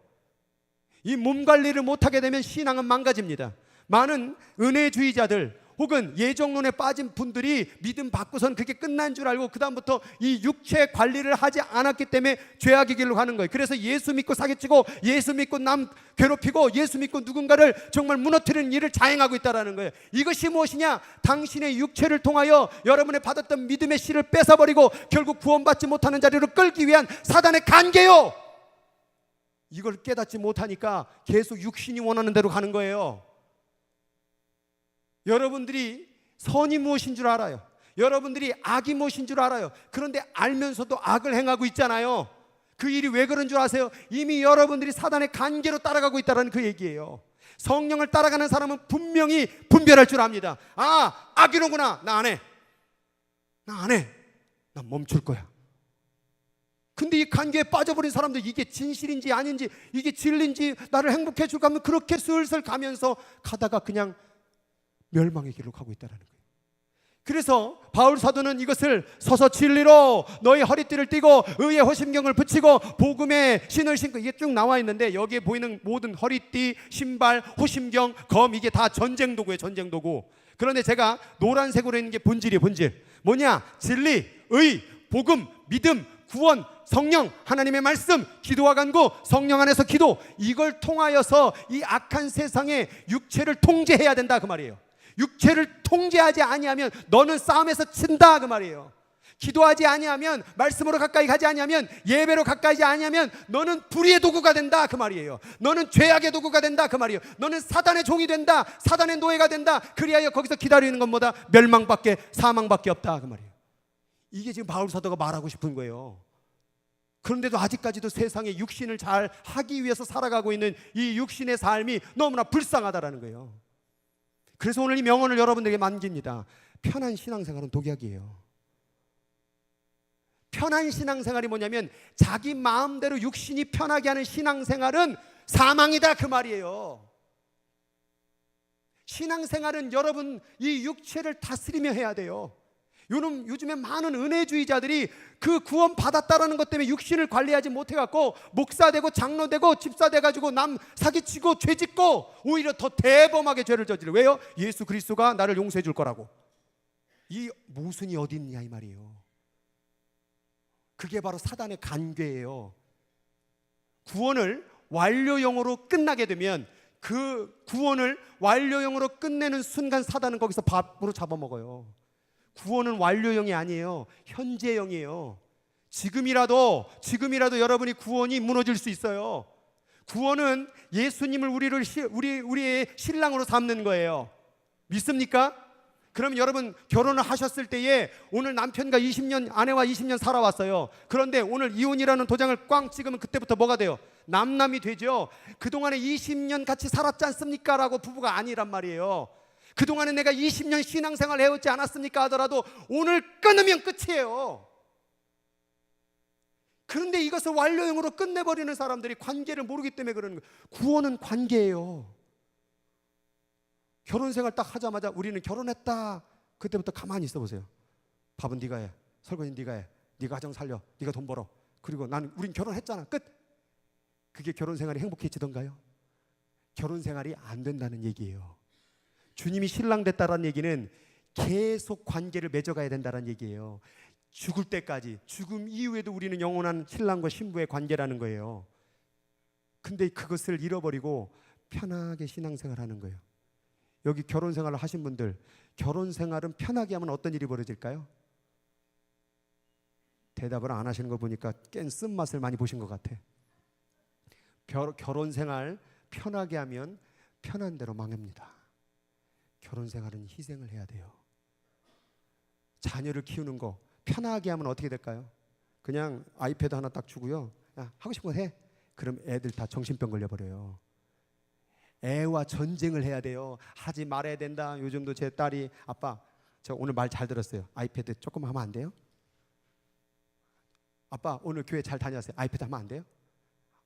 이 몸 관리를 못하게 되면 신앙은 망가집니다. 많은 은혜주의자들 혹은 예정론에 빠진 분들이 믿음 받고선 그게 끝난 줄 알고 그 다음부터 이 육체 관리를 하지 않았기 때문에 죄악의 길로 가는 거예요. 그래서 예수 믿고 사기치고 예수 믿고 남 괴롭히고 예수 믿고 누군가를 정말 무너뜨리는 일을 자행하고 있다는 거예요. 이것이 무엇이냐? 당신의 육체를 통하여 여러분의 받았던 믿음의 씨를 뺏어버리고 결국 구원받지 못하는 자리로 끌기 위한 사단의 간계요. 이걸 깨닫지 못하니까 계속 육신이 원하는 대로 가는 거예요. 여러분들이 선이 무엇인 줄 알아요. 여러분들이 악이 무엇인 줄 알아요. 그런데 알면서도 악을 행하고 있잖아요. 그 일이 왜 그런 줄 아세요? 이미 여러분들이 사단의 간계로 따라가고 있다는 그 얘기예요. 성령을 따라가는 사람은 분명히 분별할 줄 압니다. 아, 악이로구나. 나 안 해. 나 안 해. 난 멈출 거야. 근데 이 간계에 빠져버린 사람들, 이게 진실인지 아닌지, 이게 진리인지, 나를 행복해 줄까 하면 그렇게 슬슬 가면서 가다가 그냥 멸망의 길로 가고 있다는 거예요. 그래서 바울 사도는 이것을 서서 진리로 너희 허리띠를 띠고 의의 호심경을 붙이고 복음의 신을 신고, 이게 쭉 나와 있는데 여기에 보이는 모든 허리띠, 신발, 호심경, 검, 이게 다 전쟁 도구예요. 전쟁 도구. 그런데 제가 노란색으로 있는 게 본질이에요. 본질 뭐냐? 진리, 의, 복음, 믿음, 구원, 성령, 하나님의 말씀, 기도와 간구, 성령 안에서 기도, 이걸 통하여서 이 악한 세상에 육체를 통제해야 된다 그 말이에요. 육체를 통제하지 아니하면 너는 싸움에서 친다 그 말이에요. 기도하지 아니하면, 말씀으로 가까이 가지 아니하면, 예배로 가까이 가지 아니하면 너는 불의의 도구가 된다 그 말이에요. 너는 죄악의 도구가 된다 그 말이에요. 너는 사단의 종이 된다, 사단의 노예가 된다. 그리하여 거기서 기다리는 것보다 멸망밖에, 사망밖에 없다 그 말이에요. 이게 지금 바울 사도가 말하고 싶은 거예요. 그런데도 아직까지도 세상에 육신을 잘 하기 위해서 살아가고 있는 이 육신의 삶이 너무나 불쌍하다라는 거예요. 그래서 오늘 이 명언을 여러분들에게 남깁니다. 편한 신앙생활은 독약이에요. 편한 신앙생활이 뭐냐면 자기 마음대로 육신이 편하게 하는 신앙생활은 사망이다 그 말이에요. 신앙생활은 여러분 이 육체를 다스리며 해야 돼요. 요즘에 많은 은혜주의자들이 그 구원 받았다라는 것 때문에 육신을 관리하지 못해갖고 목사 되고 장로 되고 집사 돼가지고 남 사기치고 죄짓고 오히려 더 대범하게 죄를 저지르. 왜요? 예수 그리스도가 나를 용서해 줄 거라고. 이 모순이 어디 있냐 이 말이에요. 그게 바로 사단의 간궤예요. 구원을 완료형으로 끝나게 되면 그 구원을 완료형으로 끝내는 순간 사단은 거기서 밥으로 잡아먹어요. 구원은 완료형이 아니에요. 현재형이에요. 지금이라도 여러분이 구원이 무너질 수 있어요. 구원은 예수님을 우리의 신랑으로 삼는 거예요. 믿습니까? 그럼 여러분 결혼을 하셨을 때에 오늘 남편과 20년, 아내와 20년 살아왔어요. 그런데 오늘 이혼이라는 도장을 꽝 찍으면 그때부터 뭐가 돼요? 남남이 되죠. 그동안에 20년 같이 살았지 않습니까? 라고 부부가 아니란 말이에요. 그동안에 내가 20년 신앙생활 해오지 않았습니까? 하더라도 오늘 끊으면 끝이에요. 그런데 이것을 완료형으로 끝내버리는 사람들이 관계를 모르기 때문에 그러는 거예요. 구원은 관계예요. 결혼생활 딱 하자마자 우리는 결혼했다. 그때부터 가만히 있어 보세요. 밥은 네가 해, 설거지는 네가 해, 네가 가정 살려, 네가 돈 벌어. 그리고 우린 결혼했잖아. 끝. 그게 결혼생활이 행복해지던가요? 결혼생활이 안 된다는 얘기예요. 주님이 신랑 됐다는 얘기는 계속 관계를 맺어가야 된다는 얘기예요. 죽을 때까지, 죽음 이후에도 우리는 영원한 신랑과 신부의 관계라는 거예요. 근데 그것을 잃어버리고 편하게 신앙생활하는 거예요. 여기 결혼생활을 하신 분들, 결혼생활은 편하게 하면 어떤 일이 벌어질까요? 대답을 안 하시는 거 보니까 깬 쓴맛을 많이 보신 것 같아. 결혼생활 편하게 하면 편한 대로 망합니다. 결혼생활은 희생을 해야 돼요. 자녀를 키우는 거 편하게 하면 어떻게 될까요? 그냥 아이패드 하나 딱 주고요. 야, 하고 싶은 거 해. 그럼 애들 다 정신병 걸려버려요. 애와 전쟁을 해야 돼요. 하지 말아야 된다. 요즘도 제 딸이 아빠 저 오늘 말 잘 들었어요. 아이패드 조금 하면 안 돼요? 아빠 오늘 교회 잘 다녀왔어요. 아이패드 하면 안 돼요?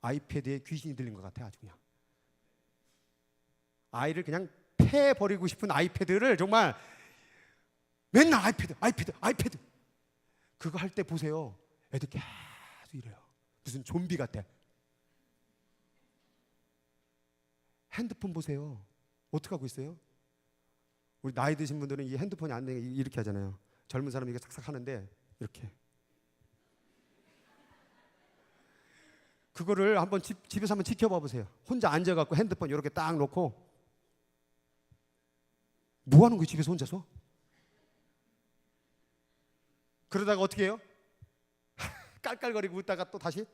아이패드에 귀신이 들린 것 같아. 아주 그냥 아이를 그냥 패버리고 싶은 아이패드를 정말 맨날 아이패드 그거 할 때 보세요. 애들 계속 이래요. 무슨 좀비 같아. 핸드폰 보세요. 어떻게 하고 있어요? 우리 나이 드신 분들은 이 핸드폰이 안 되게 이렇게 하잖아요. 젊은 사람이 이게 싹싹 하는데 이렇게. 그거를 한번 집에서 한번 지켜봐 보세요. 혼자 앉아갖고 핸드폰 이렇게 딱 놓고 뭐 하는 거예요? 집에서 혼자서? 그러다가 어떻게 해요? 깔깔거리고 웃다가 또 다시?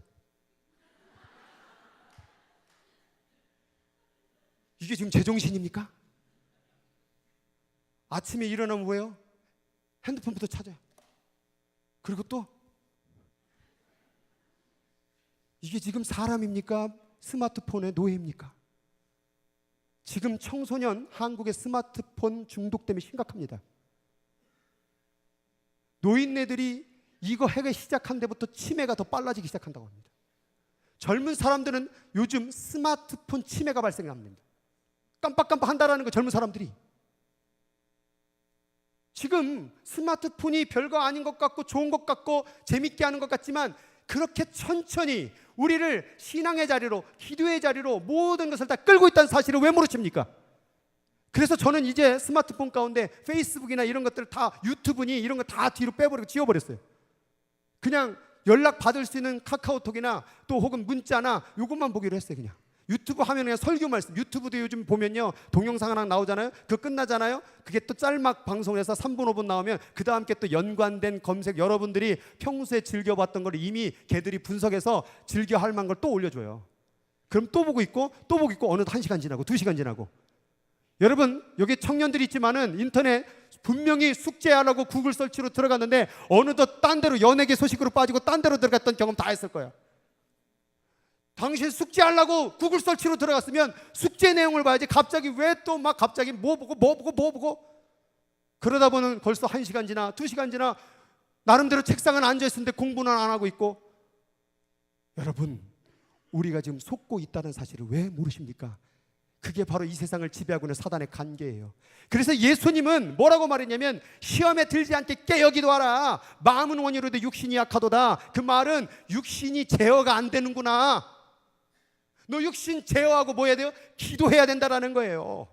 이게 지금 제정신입니까? 아침에 일어나면 뭐예요? 핸드폰부터 찾아요. 그리고 또 이게 지금 사람입니까? 스마트폰의 노예입니까? 지금 청소년 한국의 스마트폰 중독 때문에 심각합니다. 노인네들이 이거 하기 시작한 데부터 치매가 더 빨라지기 시작한다고 합니다. 젊은 사람들은 요즘 스마트폰 치매가 발생합니다. 깜빡깜빡 한다라는 거 젊은 사람들이. 지금 스마트폰이 별거 아닌 것 같고 좋은 것 같고 재밌게 하는 것 같지만 그렇게 천천히 우리를 신앙의 자리로 기도의 자리로 모든 것을 다 끌고 있다는 사실을 왜 모르십니까? 그래서 저는 이제 스마트폰 가운데 페이스북이나 이런 것들 다 유튜브니 이런 거 다 뒤로 빼버리고 지워버렸어요. 그냥 연락 받을 수 있는 카카오톡이나 또 혹은 문자나 이것만 보기로 했어요. 그냥 유튜브 하면 그냥 설교 말씀. 유튜브도 요즘 보면요 동영상 하나 나오잖아요. 그거 끝나잖아요. 그게 또 짤막 방송에서 3분 5분 나오면 그 다음 게 또 연관된 검색, 여러분들이 평소에 즐겨봤던 걸 이미 걔들이 분석해서 즐겨할 만한 걸 또 올려줘요. 그럼 또 보고 있고 또 보고 있고 어느덧 1시간 지나고 2시간 지나고. 여러분 여기 청년들이 있지만은 인터넷 분명히 숙제하려고 구글 설치로 들어갔는데 어느덧 딴 데로 연예계 소식으로 빠지고 딴 데로 들어갔던 경험 다 했을 거예요. 당신 숙제하려고 구글 설치로 들어갔으면 숙제 내용을 봐야지. 갑자기 왜 또 막 갑자기 뭐 보고 그러다 보면 벌써 1시간 지나 2시간 지나 나름대로 책상은 앉아있는데 공부는 안 하고 있고. 여러분 우리가 지금 속고 있다는 사실을 왜 모르십니까? 그게 바로 이 세상을 지배하고 있는 사단의 관계예요. 그래서 예수님은 뭐라고 말했냐면 시험에 들지 않게 깨어 기도하라. 마음은 원이로되 육신이 약하도다. 그 말은 육신이 제어가 안 되는구나. 너 육신 제어하고 뭐 해야 돼요? 기도해야 된다라는 거예요.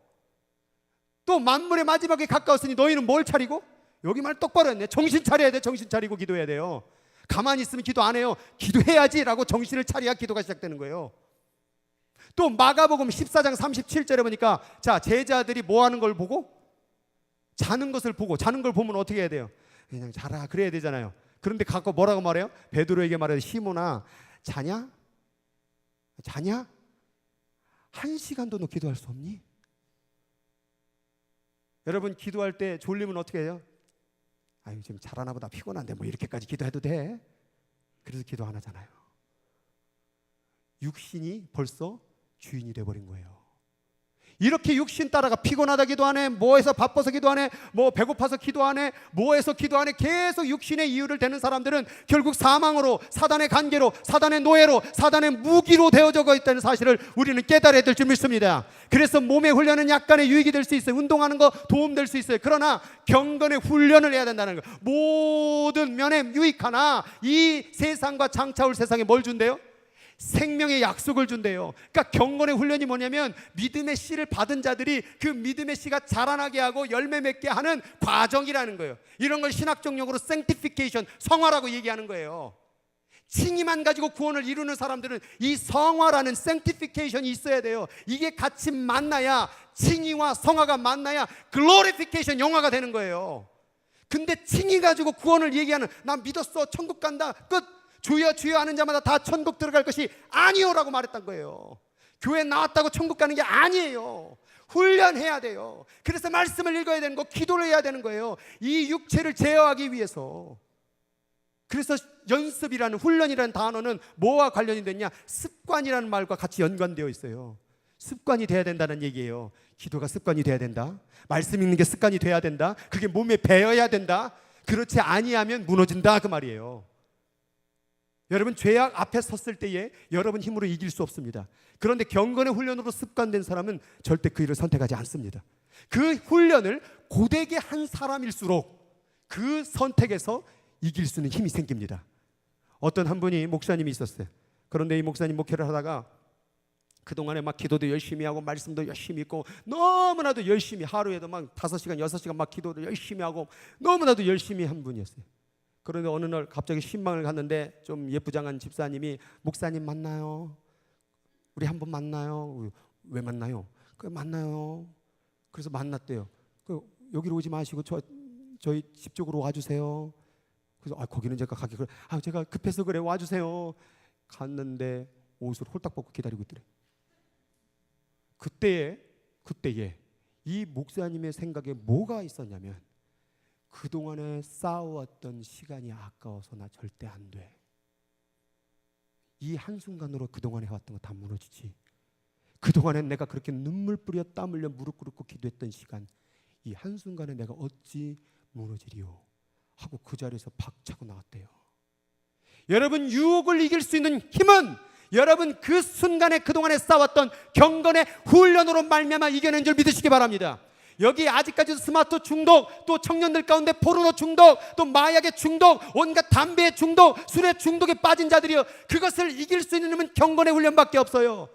또 만물의 마지막에 가까웠으니 너희는 뭘 차리고? 여기 말 똑바로 했네. 정신 차려야 돼. 정신 차리고 기도해야 돼요. 가만히 있으면 기도 안 해요. 기도해야지 라고 정신을 차려야 기도가 시작되는 거예요. 또 마가복음 14장 37절에 보니까 자, 제자들이 뭐 하는 걸 보고? 자는 것을 보고, 자는 걸 보면 어떻게 해야 돼요? 그냥 자라 그래야 되잖아요. 그런데 갖고 뭐라고 말해요? 베드로에게 말해요. 시몬아, 자냐? 자냐? 1시간도 너 기도할 수 없니? 여러분 기도할 때 졸리면 어떻게 해요? 아유 지금 잘하나 보다, 피곤한데 뭐 이렇게까지 기도해도 돼? 그래서 기도 안 하잖아요. 육신이 벌써 주인이 돼버린 거예요. 이렇게 육신 따라가 피곤하다 기도하네, 뭐해서 바빠서 기도하네, 뭐 배고파서 기도하네, 뭐해서 기도하네, 계속 육신의 이유를 대는 사람들은 결국 사망으로, 사단의 관계로, 사단의 노예로, 사단의 무기로 되어져 있다는 사실을 우리는 깨달아야 될 줄 믿습니다. 그래서 몸의 훈련은 약간의 유익이 될 수 있어요. 운동하는 거 도움될 수 있어요. 그러나 경건의 훈련을 해야 된다는 거예요. 모든 면에 유익하나 이 세상과 장차올 세상에 뭘 준대요? 생명의 약속을 준대요. 그러니까 경건의 훈련이 뭐냐면 믿음의 씨를 받은 자들이 그 믿음의 씨가 자라나게 하고 열매 맺게 하는 과정이라는 거예요. 이런 걸 신학적 용어로 sanctification, 성화라고 얘기하는 거예요. 칭의만 가지고 구원을 이루는 사람들은 이 성화라는 sanctification이 있어야 돼요. 이게 같이 만나야, 칭의와 성화가 만나야 glorification, 영화가 되는 거예요. 근데 칭의 가지고 구원을 얘기하는, 나 믿었어, 천국 간다, 끝. 주여 주여 하는 자마다 다 천국 들어갈 것이 아니오라고 말했던 거예요. 교회 나왔다고 천국 가는 게 아니에요. 훈련해야 돼요. 그래서 말씀을 읽어야 되는 거, 기도를 해야 되는 거예요. 이 육체를 제어하기 위해서. 그래서 연습이라는, 훈련이라는 단어는 뭐와 관련이 됐냐? 습관이라는 말과 같이 연관되어 있어요. 습관이 돼야 된다는 얘기예요. 기도가 습관이 돼야 된다. 말씀 읽는 게 습관이 돼야 된다. 그게 몸에 배어야 된다. 그렇지 아니하면 무너진다, 그 말이에요. 여러분 죄악 앞에 섰을 때에 여러분 힘으로 이길 수 없습니다. 그런데 경건의 훈련으로 습관된 사람은 절대 그 일을 선택하지 않습니다. 그 훈련을 고되게 한 사람일수록 그 선택에서 이길 수 있는 힘이 생깁니다. 어떤 한 분이 목사님이 있었어요. 그런데 이 목사님 목회를 하다가 그동안에 막 기도도 열심히 하고 말씀도 열심히 읽고 너무나도 열심히, 하루에도 막 5시간 6시간 막 기도도 열심히 하고 너무나도 열심히 한 분이었어요. 그런데 어느 날 갑자기 신방을 갔는데 좀 예쁘장한 집사님이, 목사님 만나요? 우리 한번 만나요? 왜 만나요? 그 만나요. 그래서 만났대요. 여기로 오지 마시고 저희 집 쪽으로 와주세요. 그래서 거기는 제가 가기 그래. 제가 급해서 그래, 와주세요. 갔는데 옷을 홀딱 벗고 기다리고 있더래. 그때에 이 목사님의 생각에 뭐가 있었냐면, 그동안에 쌓아왔던 시간이 아까워서 나 절대 안 돼. 이 한순간으로 그동안에 해왔던 거 다 무너지지. 그동안에 내가 그렇게 눈물 뿌려 땀 흘려 무릎 꿇고 기도했던 시간, 이 한순간에 내가 어찌 무너지리요 하고 그 자리에서 박차고 나왔대요. 여러분 유혹을 이길 수 있는 힘은 여러분 그 순간에 그동안에 쌓아왔던 경건의 훈련으로 말미암아 이겨낸 줄 믿으시기 바랍니다. 여기 아직까지도 스마트 중독, 또 청년들 가운데 포르노 중독, 또 마약의 중독, 온갖 담배의 중독, 술의 중독에 빠진 자들이요, 그것을 이길 수 있는 힘은 경건의 훈련밖에 없어요.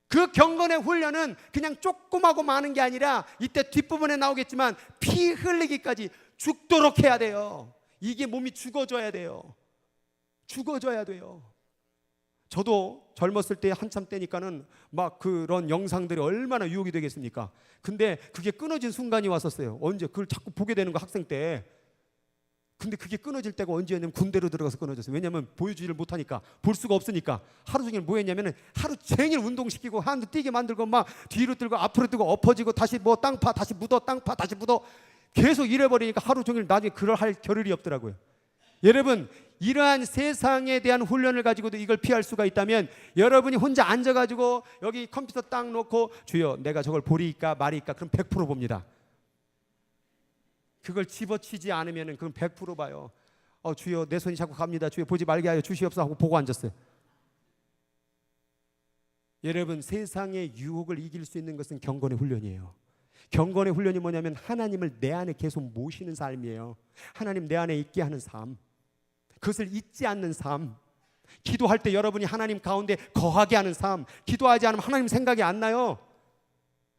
그 경건의 훈련은 그냥 조금하고 많은 게 아니라 이때 뒷부분에 나오겠지만 피 흘리기까지 죽도록 해야 돼요. 이게 몸이 죽어져야 돼요. 죽어져야 돼요. 저도 젊었을 때 한참 때니까는 막 그런 영상들이 얼마나 유혹이 되겠습니까? 근데 그게 끊어진 순간이 왔었어요. 언제? 그걸 자꾸 보게 되는 거, 학생 때. 근데 그게 끊어질 때가 언제였냐면 군대로 들어가서 끊어졌어요. 왜냐하면 보여주지를 못하니까, 볼 수가 없으니까. 하루 종일 뭐 했냐면 하루 종일 운동시키고 한도 뛰게 만들고 막 뒤로 들고 앞으로 들고 엎어지고 다시 뭐 땅파 다시 묻어, 땅파 다시 묻어, 계속 이래버리니까 하루 종일 나중에 그럴 할 겨를이 없더라고요. 여러분 이러한 세상에 대한 훈련을 가지고도 이걸 피할 수가 있다면, 여러분이 혼자 앉아가지고 여기 컴퓨터 딱 놓고 주여 내가 저걸 보리까 말이까, 그럼 100% 봅니다. 그걸 집어치지 않으면 그건 100% 봐요. 주여 내 손이 자꾸 갑니다. 주여 보지 말게 하여 주시옵소서 하고 보고 앉았어요. 여러분, 세상의 유혹을 이길 수 있는 것은 경건의 훈련이에요. 경건의 훈련이 뭐냐면 하나님을 내 안에 계속 모시는 삶이에요. 하나님 내 안에 있게 하는 삶, 그것을 잊지 않는 삶. 기도할 때 여러분이 하나님 가운데 거하게 하는 삶. 기도하지 않으면 하나님 생각이 안 나요.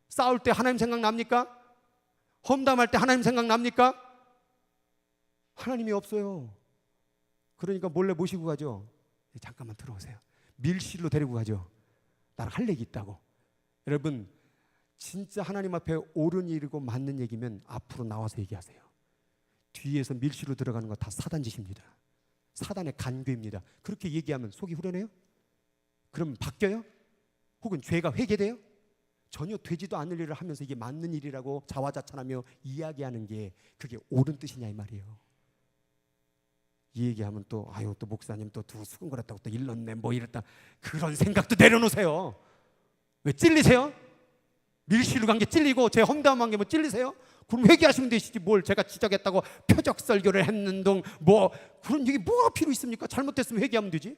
싸울 때 하나님 생각 납니까? 험담할 때 하나님 생각 납니까? 하나님이 없어요. 그러니까 몰래 모시고 가죠. 잠깐만 들어오세요. 밀실로 데리고 가죠. 나랑 할 얘기 있다고. 여러분, 진짜 하나님 앞에 옳은 일이고 맞는 얘기면 앞으로 나와서 얘기하세요. 뒤에서 밀실로 들어가는 거 다 사단 짓입니다. 사단의 간괴입니다. 그렇게 얘기하면 속이 후련해요? 그럼 바뀌어요? 혹은 죄가 회개돼요? 전혀 되지도 않을 일을 하면서 이게 맞는 일이라고 자화자찬하며 이야기하는 게 그게 옳은 뜻이냐 이 말이에요. 이 얘기하면 또 아유 또 목사님 또 두고 수근거렸다고 또 일렀네 뭐 이랬다, 그런 생각도 내려놓으세요. 왜 찔리세요? 밀실로 간 게 찔리고 제 험담한 게 뭐 찔리세요? 그럼 회개하시면 되시지 뭘 제가 지적했다고 표적 설교를 했는 둥 뭐 그런 얘기 뭐가 필요 있습니까? 잘못됐으면 회개하면 되지.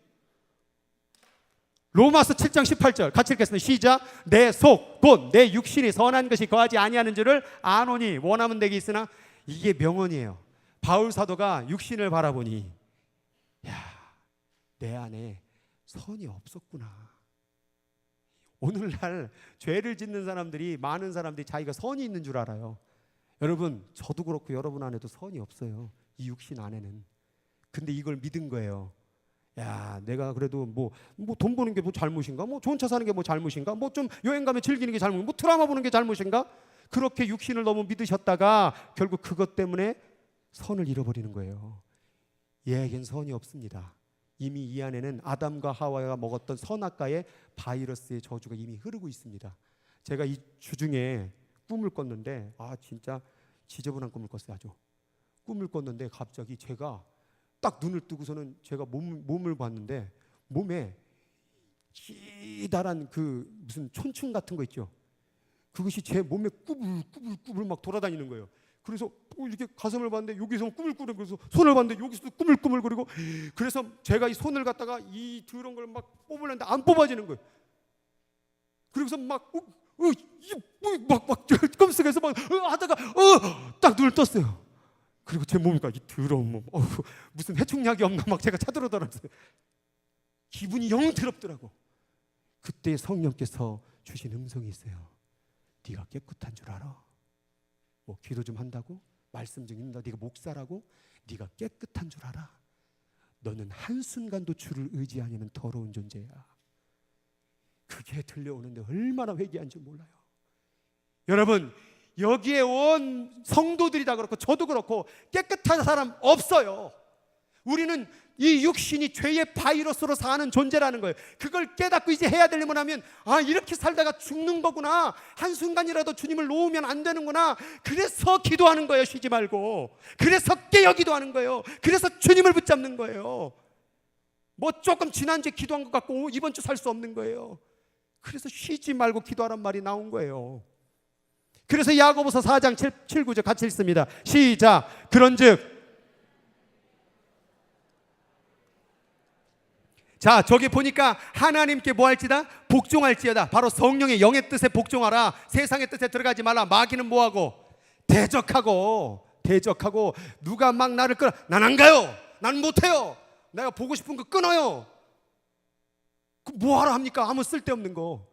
로마서 7장 18절 같이 읽겠습니다. 시작. 내 속 곧 내 육신이 선한 것이 거하지 아니하는 줄을 아노니 원하면 되게 있으나, 이게 명언이에요. 바울 사도가 육신을 바라보니 야, 내 안에 선이 없었구나. 오늘날 죄를 짓는 사람들이, 많은 사람들이 자기가 선이 있는 줄 알아요. 여러분, 저도 그렇고 여러분 안에도 선이 없어요. 이 육신 안에는. 근데 이걸 믿은 거예요. 야, 내가 그래도 뭐 돈 버는 게 뭐 잘못인가? 뭐 좋은 차 사는 게 뭐 잘못인가? 뭐 좀 여행 가면 즐기는 게 잘못인가? 뭐 드라마 보는 게 잘못인가? 그렇게 육신을 너무 믿으셨다가 결국 그것 때문에 선을 잃어버리는 거예요. 얘에겐 선이 없습니다. 이미 이 안에는 아담과 하와가 먹었던 선악과의 바이러스의 저주가 이미 흐르고 있습니다. 제가 이 주중에 꿈을 꿨는데 진짜 지저분한 꿈을 꿨어요. 아주 꿈을 꿨는데 갑자기 제가 딱 눈을 뜨고서는 제가 몸을 봤는데 몸에 기다란 그 무슨 촌충 같은 거 있죠. 그것이 제 몸에 꾸불꾸불 막 돌아다니는 거예요. 그래서 이렇게 가슴을 봤는데 여기서 꾸물꾸물, 그래서 손을 봤는데 여기서 꾸물꾸물거리고, 그래서 제가 이 손을 갖다가 이 더러운 걸 막 뽑으려는데 안 뽑아지는 거예요. 그래서 막 끔찍해서 막 하다가 딱 눈을 떴어요. 그리고 제 몸이 이 더러운 몸, 무슨 해충약이 없나 막 제가 찾으러 다녔어요. 기분이 영 더럽더라고. 그때 성령께서 주신 음성이 있어요. 네가 깨끗한 줄 알아? 뭐 기도 좀 한다고? 말씀 좀 읽는다? 네가 목사라고? 네가 깨끗한 줄 알아? 너는 한순간도 주를 의지하냐면 더러운 존재야. 그게 들려오는데 얼마나 회개한지 몰라요. 여러분, 여기에 온 성도들이다 그렇고 저도 그렇고 깨끗한 사람 없어요. 우리는 이 육신이 죄의 바이러스로 사는 존재라는 거예요. 그걸 깨닫고 이제 해야 될 일은 하면 이렇게 살다가 죽는 거구나, 한순간이라도 주님을 놓으면 안 되는구나. 그래서 기도하는 거예요. 쉬지 말고. 그래서 깨어 기도하는 거예요. 그래서 주님을 붙잡는 거예요. 뭐 조금 지난주에 기도한 것 같고 이번 주 살 수 없는 거예요. 그래서 쉬지 말고 기도하란 말이 나온 거예요. 그래서 야고보서 4장 7, 9절 같이 읽습니다. 시작. 그런즉 자, 저기 보니까 하나님께 뭐 할지다? 복종할지어다. 바로 성령의 영의 뜻에 복종하라. 세상의 뜻에 들어가지 말라. 마귀는 뭐하고? 대적하고 누가 막 나를 끌어, 난 안 가요, 난 못해요, 내가 보고 싶은 거 끊어요. 뭐하러 합니까? 아무 쓸데없는 거.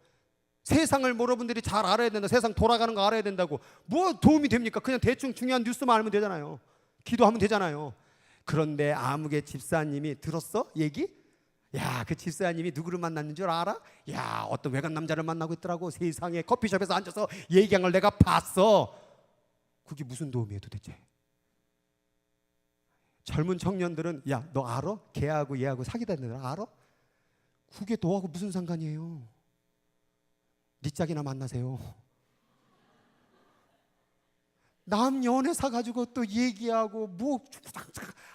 세상을 여러분들이 잘 알아야 된다. 세상 돌아가는 거 알아야 된다고. 뭐 도움이 됩니까? 그냥 대충 중요한 뉴스만 알면 되잖아요. 기도하면 되잖아요. 그런데 아무개 집사님이 들었어? 얘기? 야, 그 집사님이 누구를 만났는 줄 알아? 야, 어떤 외간 남자를 만나고 있더라고. 세상에 커피숍에서 앉아서 얘기한 걸 내가 봤어. 그게 무슨 도움이에요 도대체? 젊은 청년들은 야, 너 알아? 걔하고 얘하고 사귀다는 애 알아? 그게 너하고 무슨 상관이에요? 네 짝이나 만나세요. 남 연애 사가지고 또 얘기하고 뭐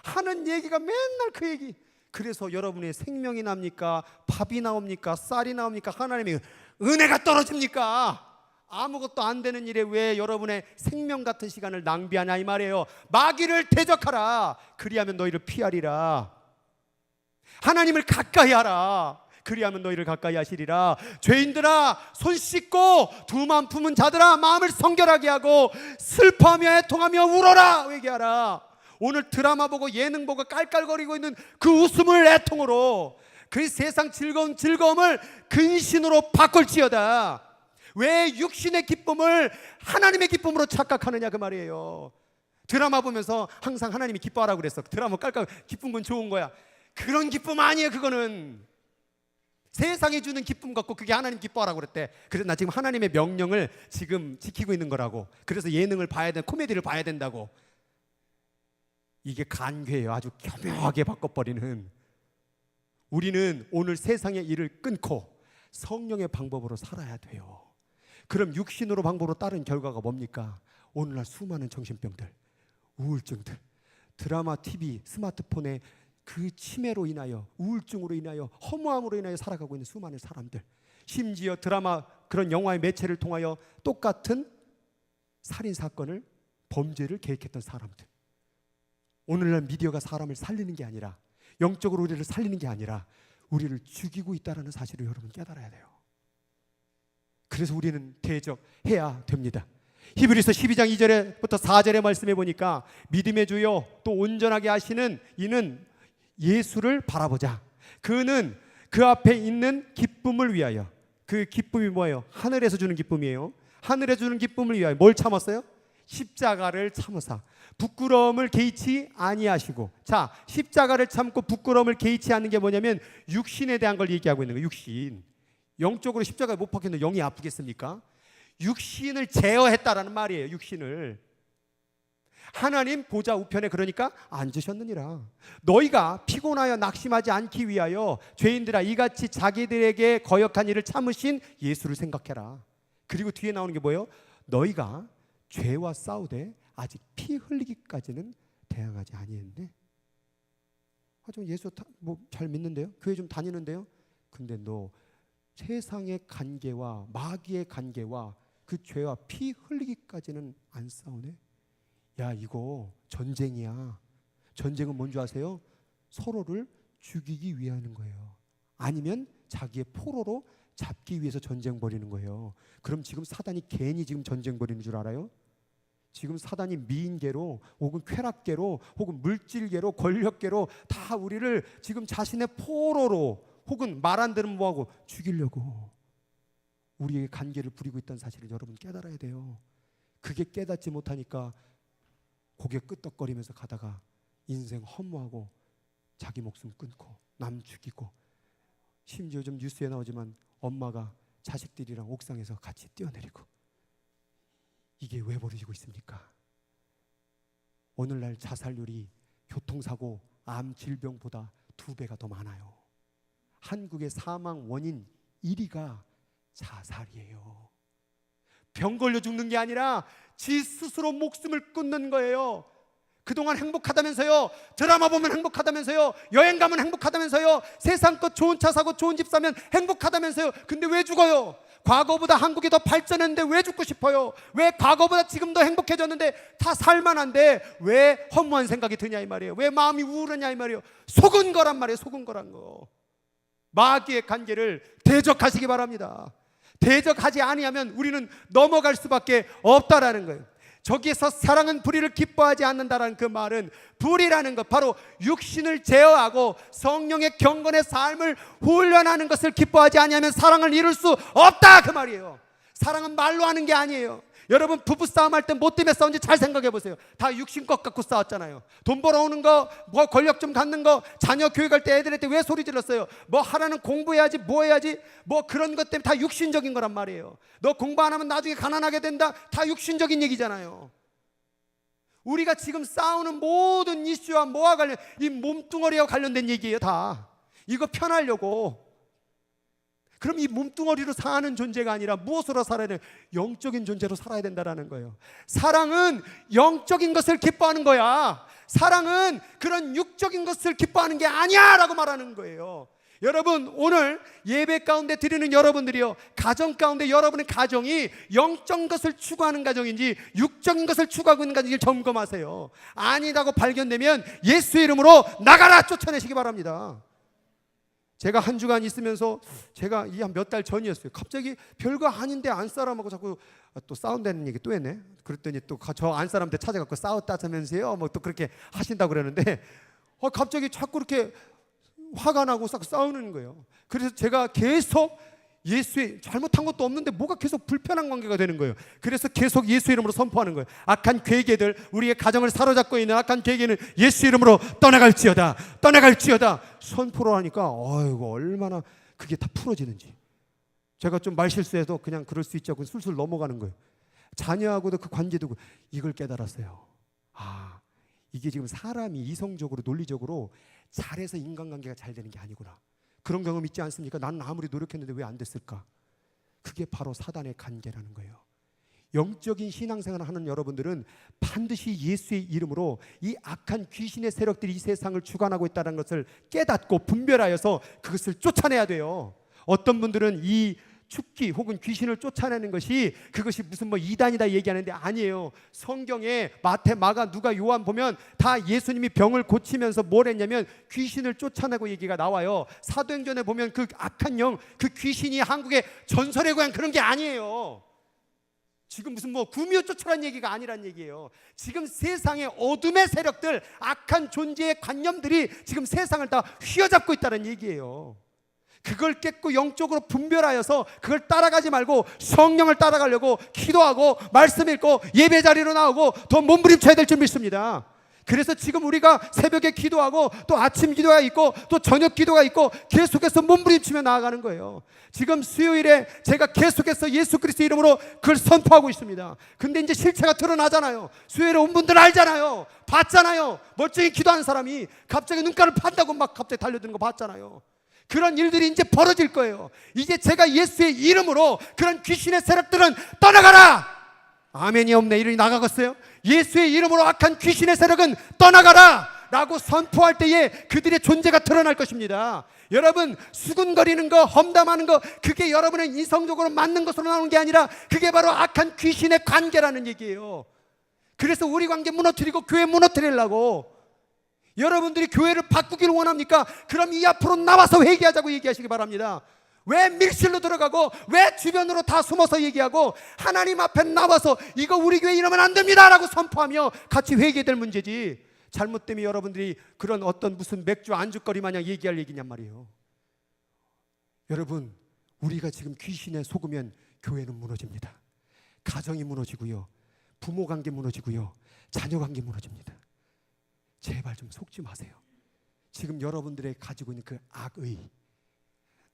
하는 얘기가 맨날 그 얘기. 그래서 여러분의 생명이 납니까? 밥이 나옵니까? 쌀이 나옵니까? 하나님의 은혜가 떨어집니까? 아무것도 안 되는 일에 왜 여러분의 생명 같은 시간을 낭비하냐 이 말이에요. 마귀를 대적하라. 그리하면 너희를 피하리라. 하나님을 가까이 하라. 그리하면 너희를 가까이 하시리라. 죄인들아 손 씻고 두 마음 품은 자들아 마음을 성결하게 하고 슬퍼하며 애통하며 울어라 회개하라. 오늘 드라마 보고 예능 보고 깔깔거리고 있는 그 웃음을 애통으로, 그 세상 즐거움을 근신으로 바꿀지어다. 왜 육신의 기쁨을 하나님의 기쁨으로 착각하느냐 그 말이에요. 드라마 보면서 항상 하나님이 기뻐하라고 그랬어. 드라마 깔깔 기쁜 건 좋은 거야. 그런 기쁨 아니에요. 그거는 세상이 주는 기쁨 같고 그게 하나님 기뻐하라고 그랬대. 그래서 나 지금 하나님의 명령을 지금 지키고 있는 거라고. 그래서 예능을 봐야 돼, 코미디를 봐야 된다고. 이게 간괴예요. 아주 교묘하게 바꿔버리는. 우리는 오늘 세상의 일을 끊고 성령의 방법으로 살아야 돼요. 그럼 육신으로 방법으로 따른 결과가 뭡니까? 오늘날 수많은 정신병들, 우울증들, 드라마, TV, 스마트폰의 그 치매로 인하여, 우울증으로 인하여, 허무함으로 인하여 살아가고 있는 수많은 사람들, 심지어 드라마 그런 영화의 매체를 통하여 똑같은 살인사건을, 범죄를 계획했던 사람들. 오늘날 미디어가 사람을 살리는 게 아니라, 영적으로 우리를 살리는 게 아니라 우리를 죽이고 있다는 사실을 여러분 깨달아야 돼요. 그래서 우리는 대적해야 됩니다. 히브리서 12장 2절부터 4절의 말씀해 보니까 믿음의 주요 또 온전하게 하시는 이는 예수를 바라보자. 그는 그 앞에 있는 기쁨을 위하여, 그 기쁨이 뭐예요? 하늘에서 주는 기쁨이에요. 하늘에서 주는 기쁨을 위하여 뭘 참았어요? 십자가를 참으사 부끄러움을 개의치 아니하시고. 자, 십자가를 참고 부끄러움을 개의치 않는 게 뭐냐면 육신에 대한 걸 얘기하고 있는 거예요. 육신. 영적으로 십자가에 못 박혔는데 영이 아프겠습니까? 육신을 제어했다라는 말이에요. 육신을. 하나님 보좌 우편에 그러니까 앉으셨느니라. 너희가 피곤하여 낙심하지 않기 위하여 죄인들아 이같이 자기들에게 거역한 일을 참으신 예수를 생각해라. 그리고 뒤에 나오는 게 뭐예요? 너희가 죄와 싸우되 아직 피 흘리기까지는 대항하지 아니했네. 좀 예수 뭐 잘 믿는데요? 교회 좀 다니는데요? 근데 너 세상의 관계와 마귀의 관계와 그 죄와 피 흘리기까지는 안 싸우네? 야, 이거 전쟁이야. 전쟁은 뭔지 아세요? 서로를 죽이기 위하는 거예요. 아니면 자기의 포로로 잡기 위해서 전쟁 벌이는 거예요. 그럼 지금 사단이 괜히 지금 전쟁 벌이는 줄 알아요? 지금 사단이 미인계로 혹은 쾌락계로 혹은 물질계로 권력계로 다 우리를 지금 자신의 포로로 혹은 말 안 들으면 뭐하고 죽이려고 우리에게 관계를 부리고 있다는 사실을 여러분 깨달아야 돼요. 그게 깨닫지 못하니까 고개 끄덕거리면서 가다가 인생 허무하고 자기 목숨 끊고 남 죽이고, 심지어 좀 뉴스에 나오지만 엄마가 자식들이랑 옥상에서 같이 뛰어내리고. 이게 왜 벌어지고 있습니까? 오늘날 자살률이 교통사고, 암 질병보다 2배가 더 많아요. 한국의 사망 원인 1위가 자살이에요. 병 걸려 죽는 게 아니라 지 스스로 목숨을 끊는 거예요. 그동안 행복하다면서요. 드라마 보면 행복하다면서요. 여행 가면 행복하다면서요. 세상 것 좋은 차 사고 좋은 집 사면 행복하다면서요. 근데 왜 죽어요? 과거보다 한국이 더 발전했는데 왜 죽고 싶어요? 왜 과거보다 지금 더 행복해졌는데 다 살만한데 왜 허무한 생각이 드냐 이 말이에요. 왜 마음이 우울하냐 이 말이에요. 속은 거란 말이에요. 속은 거란 거. 마귀의 관계를 대적하시기 바랍니다. 대적하지 아니하면 우리는 넘어갈 수밖에 없다라는 거예요. 저기에서 사랑은 불의를 기뻐하지 않는다라는 그 말은, 불의라는 것 바로 육신을 제어하고 성령의 경건의 삶을 훈련하는 것을 기뻐하지 아니하면 사랑을 이룰 수 없다 그 말이에요. 사랑은 말로 하는 게 아니에요. 여러분 부부싸움 할 때 뭐 때문에 싸운지 잘 생각해 보세요. 다 육신 것 갖고 싸웠잖아요. 돈 벌어오는 거, 뭐 권력 좀 갖는 거, 자녀 교육 할 때 애들한테 왜 소리 질렀어요? 뭐 하라는 공부해야지, 뭐 해야지, 뭐 그런 것 때문에 다 육신적인 거란 말이에요. 너 공부 안 하면 나중에 가난하게 된다. 다 육신적인 얘기잖아요. 우리가 지금 싸우는 모든 이슈와 뭐와 관련, 이 몸뚱어리와 관련된 얘기예요. 다 이거 편하려고. 그럼 이 몸뚱어리로 사는 존재가 아니라 무엇으로 살아야 돼요? 영적인 존재로 살아야 된다는 거예요. 사랑은 영적인 것을 기뻐하는 거야. 사랑은 그런 육적인 것을 기뻐하는 게 아니야 라고 말하는 거예요. 여러분 오늘 예배 가운데 드리는 여러분들이요, 가정 가운데 여러분의 가정이 영적인 것을 추구하는 가정인지 육적인 것을 추구하고 있는 가정인지 점검하세요. 아니라고 발견되면 예수의 이름으로 나가라 쫓아내시기 바랍니다. 제가 한 주간 있으면서 제가 이 한 몇 달 전이었어요. 갑자기 별거 아닌데 안사람하고 자꾸 또 싸운다는 얘기 또 했네. 그랬더니 또 저 안사람한테 찾아가고 싸웠다면서요. 뭐 또 그렇게 하신다고 그러는데 갑자기 자꾸 이렇게 화가 나고 싸우는 거예요. 그래서 제가 계속 예수의 잘못한 것도 없는데 뭐가 계속 불편한 관계가 되는 거예요. 그래서 계속 예수 이름으로 선포하는 거예요. 악한 괴계들, 우리의 가정을 사로잡고 있는 악한 괴계는 예수 이름으로 떠나갈지어다, 떠나갈지어다 선포를 하니까 어이구 얼마나 그게 다 풀어지는지. 제가 좀 말 실수해도 그냥 그럴 수 있지 하고 술술 넘어가는 거예요. 자녀하고도 그 관계도 이걸 깨달았어요. 아, 이게 지금 사람이 이성적으로 논리적으로 잘해서 인간관계가 잘 되는 게 아니구나. 그런 경험 있지 않습니까? 나는 아무리 노력했는데 왜 안 됐을까? 그게 바로 사단의 관계라는 거예요. 영적인 신앙생활을 하는 여러분들은 반드시 예수의 이름으로 이 악한 귀신의 세력들이 이 세상을 주관하고 있다는 것을 깨닫고 분별하여서 그것을 쫓아내야 돼요. 어떤 분들은 이 축기 혹은 귀신을 쫓아내는 것이 그것이 무슨 뭐 이단이다 얘기하는데 아니에요. 성경에 마태, 마가, 누가, 요한 보면 다 예수님이 병을 고치면서 뭘 했냐면 귀신을 쫓아내고 얘기가 나와요. 사도행전에 보면 그 악한 영, 그 귀신이 한국의 전설의 고향 그런 게 아니에요. 지금 무슨 뭐 구미호 쫓아라는 얘기가 아니란 얘기예요. 지금 세상의 어둠의 세력들, 악한 존재의 관념들이 지금 세상을 다 휘어잡고 있다는 얘기예요. 그걸 깨닫고 영적으로 분별하여서 그걸 따라가지 말고 성령을 따라가려고 기도하고 말씀 읽고 예배 자리로 나오고 더 몸부림쳐야 될 줄 믿습니다. 그래서 지금 우리가 새벽에 기도하고 또 아침 기도가 있고 또 저녁 기도가 있고 계속해서 몸부림치며 나아가는 거예요. 지금 수요일에 제가 계속해서 예수 그리스도 이름으로 그걸 선포하고 있습니다. 근데 이제 실체가 드러나잖아요. 수요일에 온 분들 알잖아요. 봤잖아요. 멀쩡히 기도하는 사람이 갑자기 눈가를 판다고 막 갑자기 달려드는 거 봤잖아요. 그런 일들이 이제 벌어질 거예요. 이제 제가 예수의 이름으로 그런 귀신의 세력들은 떠나가라! 아멘이 없네. 이름이 나가겠어요? 예수의 이름으로 악한 귀신의 세력은 떠나가라! 라고 선포할 때에 그들의 존재가 드러날 것입니다. 여러분, 수군거리는 거, 험담하는 거, 그게 여러분의 이성적으로 맞는 것으로 나오는 게 아니라 그게 바로 악한 귀신의 관계라는 얘기예요. 그래서 우리 관계 무너뜨리고 교회 무너뜨리려고 여러분들이 교회를 바꾸기를 원합니까? 그럼 이 앞으로 나와서 회개하자고 얘기하시기 바랍니다. 왜 밀실로 들어가고 왜 주변으로 다 숨어서 얘기하고 하나님 앞에 나와서 이거 우리 교회 이러면 안 됩니다 라고 선포하며 같이 회개될 문제지, 잘못되면 여러분들이 그런 어떤 무슨 맥주 안주거리 마냥 얘기할 얘기냔 말이에요. 여러분, 우리가 지금 귀신에 속으면 교회는 무너집니다. 가정이 무너지고요, 부모 관계 무너지고요, 자녀 관계 무너집니다. 제발 좀 속지 마세요. 지금 여러분들의 가지고 있는 그 악의,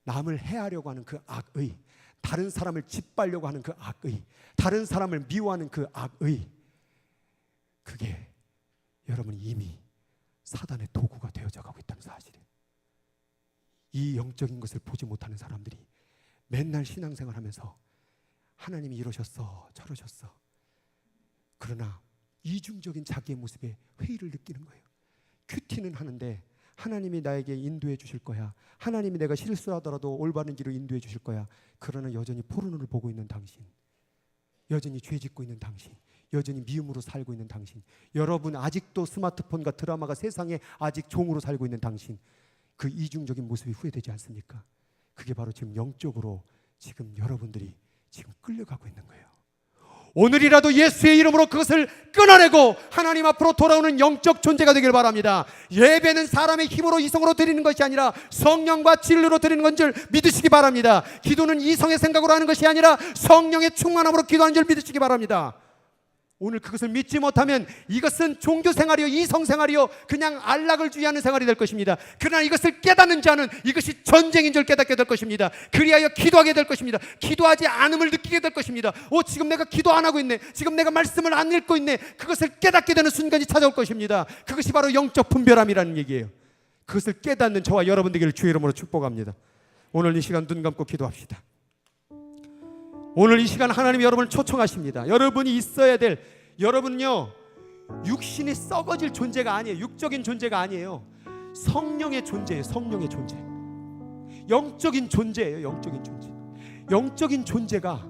남을 해하려고 하는 그 악의, 다른 사람을 짓밟으려고 하는 그 악의, 다른 사람을 미워하는 그 악의, 그게 여러분이 이미 사단의 도구가 되어져 가고 있다는 사실이에요. 이 영적인 것을 보지 못하는 사람들이 맨날 신앙생활 하면서 하나님이 이러셨어 저러셨어, 그러나 이중적인 자기의 모습에 회의를 느끼는 거예요. 큐티는 하는데 하나님이 나에게 인도해 주실 거야, 하나님이 내가 실수하더라도 올바른 길로 인도해 주실 거야. 그러나 여전히 포르노를 보고 있는 당신, 여전히 죄 짓고 있는 당신, 여전히 미움으로 살고 있는 당신, 여러분 아직도 스마트폰과 드라마가 세상에 아직 종으로 살고 있는 당신, 그 이중적인 모습이 후회되지 않습니까? 그게 바로 지금 영적으로 지금 여러분들이 지금 끌려가고 있는 거예요. 오늘이라도 예수의 이름으로 그것을 끊어내고 하나님 앞으로 돌아오는 영적 존재가 되길 바랍니다. 예배는 사람의 힘으로 이성으로 드리는 것이 아니라 성령과 진리로 드리는 건 줄 믿으시기 바랍니다. 기도는 이성의 생각으로 하는 것이 아니라 성령의 충만함으로 기도하는 줄 믿으시기 바랍니다. 오늘 그것을 믿지 못하면 이것은 종교생활이요, 이성생활이요, 그냥 안락을 주의하는 생활이 될 것입니다. 그러나 이것을 깨닫는 자는 이것이 전쟁인 줄 깨닫게 될 것입니다. 그리하여 기도하게 될 것입니다. 기도하지 않음을 느끼게 될 것입니다. 지금 내가 기도 안 하고 있네, 지금 내가 말씀을 안 읽고 있네, 그것을 깨닫게 되는 순간이 찾아올 것입니다. 그것이 바로 영적 분별함이라는 얘기예요. 그것을 깨닫는 저와 여러분 되기를 주의 이름으로 축복합니다. 오늘 이 시간 눈 감고 기도합시다. 오늘 이 시간 하나님이 여러분을 초청하십니다. 여러분이 있어야 될, 여러분은요 육신이 썩어질 존재가 아니에요. 육적인 존재가 아니에요. 성령의 존재예요. 성령의 존재, 영적인 존재예요. 영적인 존재. 영적인 존재가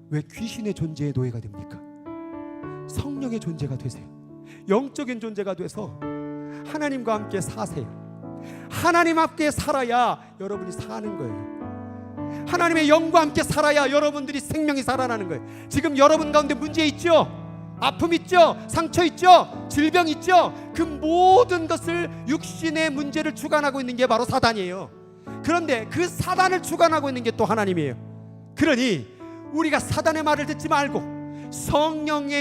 왜 귀신의 존재의 노예가 됩니까? 성령의 존재가 되세요. 영적인 존재가 돼서 하나님과 함께 사세요. 하나님 함께 살아야 여러분이 사는 거예요. 하나님의 영과 함께 살아야 여러분들이 생명이 살아나는 거예요. 지금 여러분 가운데 문제 있죠? 아픔 있죠? 상처 있죠? 질병 있죠? 그 모든 것을 육신의 문제를 주관하고 있는 게 바로 사단이에요. 그런데 그 사단을 주관하고 있는 게 또 하나님이에요. 그러니 우리가 사단의 말을 듣지 말고 성령의